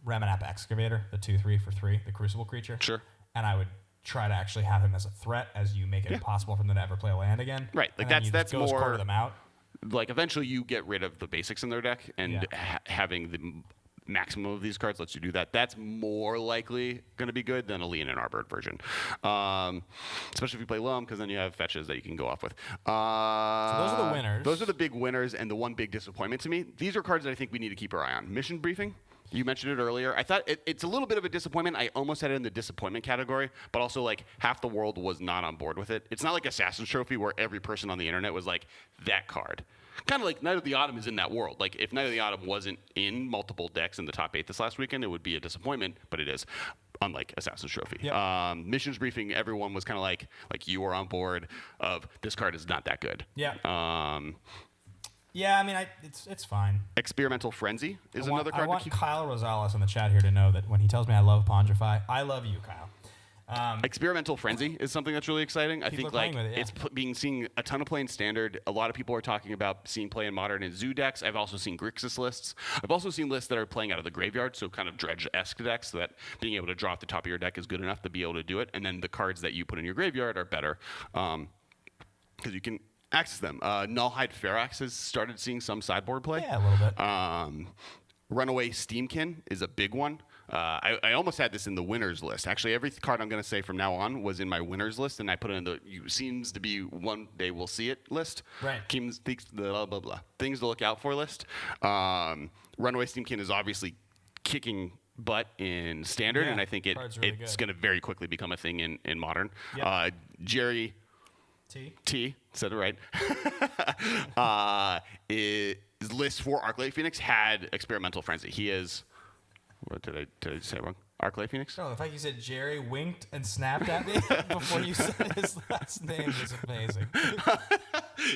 Reminap Excavator, the 2/3 for 3, the Crucible creature. Sure. And I would try to actually have him as a threat as you make it impossible for them to ever play a land again. Right. Like that's Ghost more Quarter them out. Like eventually you get rid of the basics in their deck, and having the maximum of these cards lets you do that. That's more likely going to be good than a Leon and Arbor version, especially if you play Loam, because then you have fetches that you can go off with. So those are the winners. Those are the big winners, and the one big disappointment to me. These are cards that I think we need to keep our eye on. Mission Briefing. You mentioned it earlier. I thought it's a little bit of a disappointment. I almost had it in the disappointment category, but also like half the world was not on board with it. It's not like Assassin's Trophy where every person on the internet was like, that card. Kind of like Night of the Autumn is in that world. Like if Night of the Autumn wasn't in multiple decks in the top 8 this last weekend, it would be a disappointment, but it is. Unlike Assassin's Trophy. Yep. Missions Briefing, everyone was kind of like you were on board of this card is not that good. Yeah. Yeah, I mean, it's fine. Experimental Frenzy is another card. I want Kyle Rosales in the chat here to know that when he tells me I love Pondrify, I love you, Kyle. Experimental Frenzy is something that's really exciting. I think like it's being seen a ton of play in Standard. A lot of people are talking about seeing play in Modern and Zoo decks. I've also seen Grixis lists. I've also seen lists that are playing out of the graveyard, so kind of Dredge-esque decks, so that being able to draw at the top of your deck is good enough to be able to do it. And then the cards that you put in your graveyard are better because you can access them. Nullhide Pharaox has started seeing some sideboard play. Yeah, a little bit. Runaway Steamkin is a big one. I almost had this in the winners list. Actually, every card I'm going to say from now on was in my winners list, and I put it in the seems to be one day we'll see it list. Right. Blah, blah, blah. Things to look out for list. Runaway Steamkin is obviously kicking butt in Standard, and I think it's going to very quickly become a thing in Modern. Yep. Jerry T said it right. His list for Arclight Phoenix had Experimental Frenzy. He is. What did I say wrong? Arclight Phoenix? No, the fact you said Jerry winked and snapped at me before you said his last name is amazing.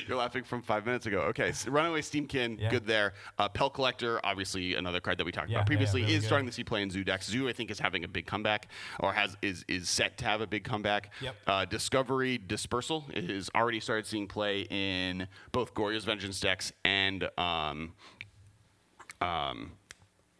You're laughing from 5 minutes ago. Okay, so Runaway Steamkin, good there. Pell Collector, obviously another card that we talked about previously, really is starting to see play in Zoo decks. Zoo, I think, is having a big comeback, or is set to have a big comeback. Yep. Discovery Dispersal is already started seeing play in both Gorya's Vengeance decks and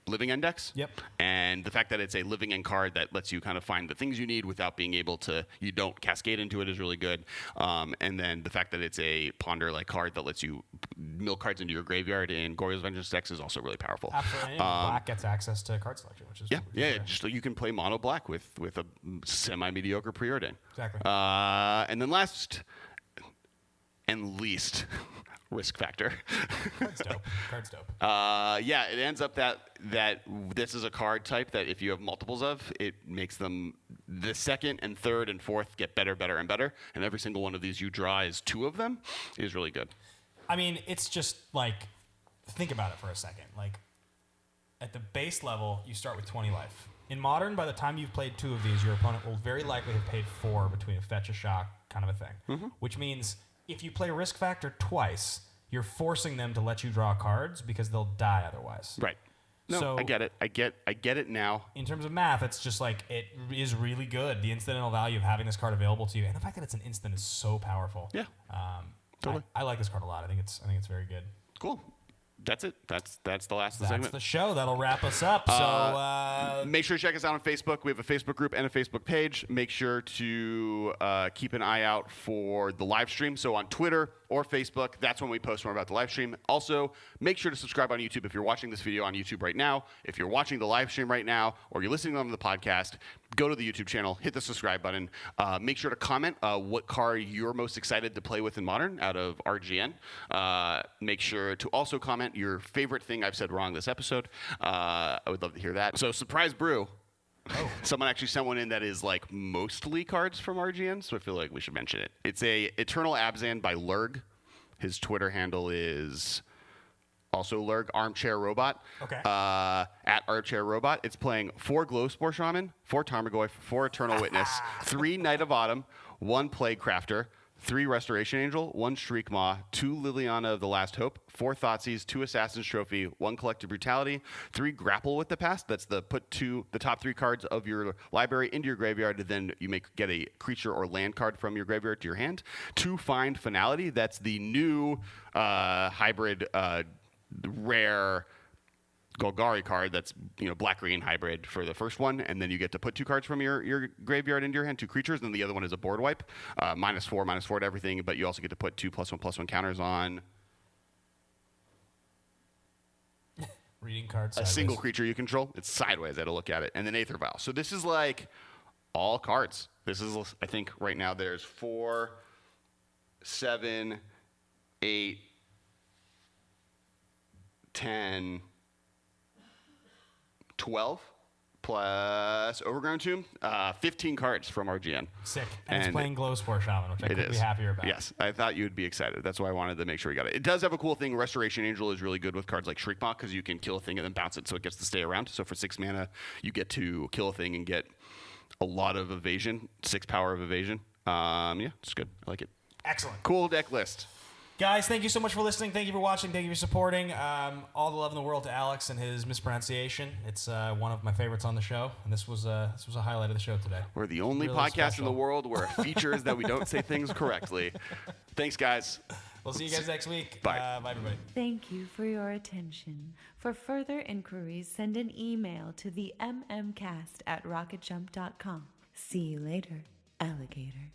Living End decks. Yep. And the fact that it's a Living End card that lets you kind of find the things you need without being able to, you don't cascade into it is really good. And then the fact that it's a Ponder-like card that lets you mill cards into your graveyard in Gorya's Vengeance decks is also really powerful. Absolutely. And black gets access to card selection, which is just so you can play mono black with a semi-mediocre preordain. Exactly. And then last and least risk factor. Card's dope. It ends up that this is a card type that if you have multiples of, it makes them the second and third and fourth get better, better, and better. And every single one of these you draw is 2 of them is really good. I mean, it's just like, think about it for a second. Like, at the base level, you start with 20 life. In Modern, by the time you've played 2 of these, your opponent will very likely have paid 4 between a fetch, a shock, kind of a thing. Which means if you play Risk Factor twice, you're forcing them to let you draw cards because they'll die otherwise. Right. No, So, I get it. I get it now. in terms of math, it's just like, it is really good. The incidental value of having this card available to you, and the fact that it's an instant is so powerful. Yeah. Totally. I like this card a lot. I think it's very good. Cool. That's it. That's the last of the That's segment. the show. That'll wrap us up. So Make sure to check us out on Facebook. We have a Facebook group and a Facebook page. Make sure to keep an eye out for the live stream. So on Twitter or Facebook, that's when we post more about the live stream. Also, make sure to subscribe on YouTube if you're watching this video on YouTube right now. If you're watching the live stream right now, or you're listening on the podcast, go to the YouTube channel, hit the subscribe button. Make sure to comment what card you're most excited to play with in Modern out of RGN. Make sure to also comment your favorite thing I've said wrong this episode. I would love to hear that. So, surprise brew. Oh. Someone actually sent one in that is like mostly cards from RGN, so I feel like we should mention it. It's a Eternal Abzan by Lurg. His Twitter handle is also Lurg, Armchair Robot. Okay. At Armchair Robot. It's playing 4 Glowspore Shaman, 4 Tarmogoyf, 4 Eternal Witness, 3 Knight of Autumn, 1 Plague Crafter, 3 Restoration Angel, 1 Shriek Maw, 2 Liliana of the Last Hope, 4 Thoughtseize, 2 Assassin's Trophy, 1 Collective Brutality, 3 Grapple with the Past. That's the top 3 cards of your library into your graveyard, and then you get a creature or land card from your graveyard to your hand. 2 Find Finality. That's the new hybrid rare Golgari card that's black-green hybrid for the first one, and then you get to put 2 cards from your graveyard into your hand, 2 creatures, and then the other one is a board wipe. -4 to everything, but you also get to put 2 +1/+1 counters on reading cards. a single creature you control. It's sideways. I had to look at it. And then Aether Vial. So this is like all cards. This is, I think, right now there's 4, 7, 8, 10, 12 plus Overgrown Tomb, 15 cards from RGN. Sick. And it's playing Glowspore Shaman, which I couldn't be happier about. Yes, I thought you'd be excited. That's why I wanted to make sure we got it. It does have a cool thing. Restoration Angel is really good with cards like Shriekmaw because you can kill a thing and then bounce it so it gets to stay around. So for 6 mana, you get to kill a thing and get a lot of evasion, 6 power of evasion. Yeah, it's good. I like it. Excellent. Cool deck list. Guys, thank you so much for listening. Thank you for watching. Thank you for supporting. All the love in the world to Alex and his mispronunciation. It's one of my favorites on the show, and this was a highlight of the show today. We're the only really podcast special in the world where it features that we don't say things correctly. Thanks, guys. We'll see you guys next week. Bye. Bye, everybody. Thank you for your attention. For further inquiries, send an email to the MMCast@rocketjump.com. See you later, alligator.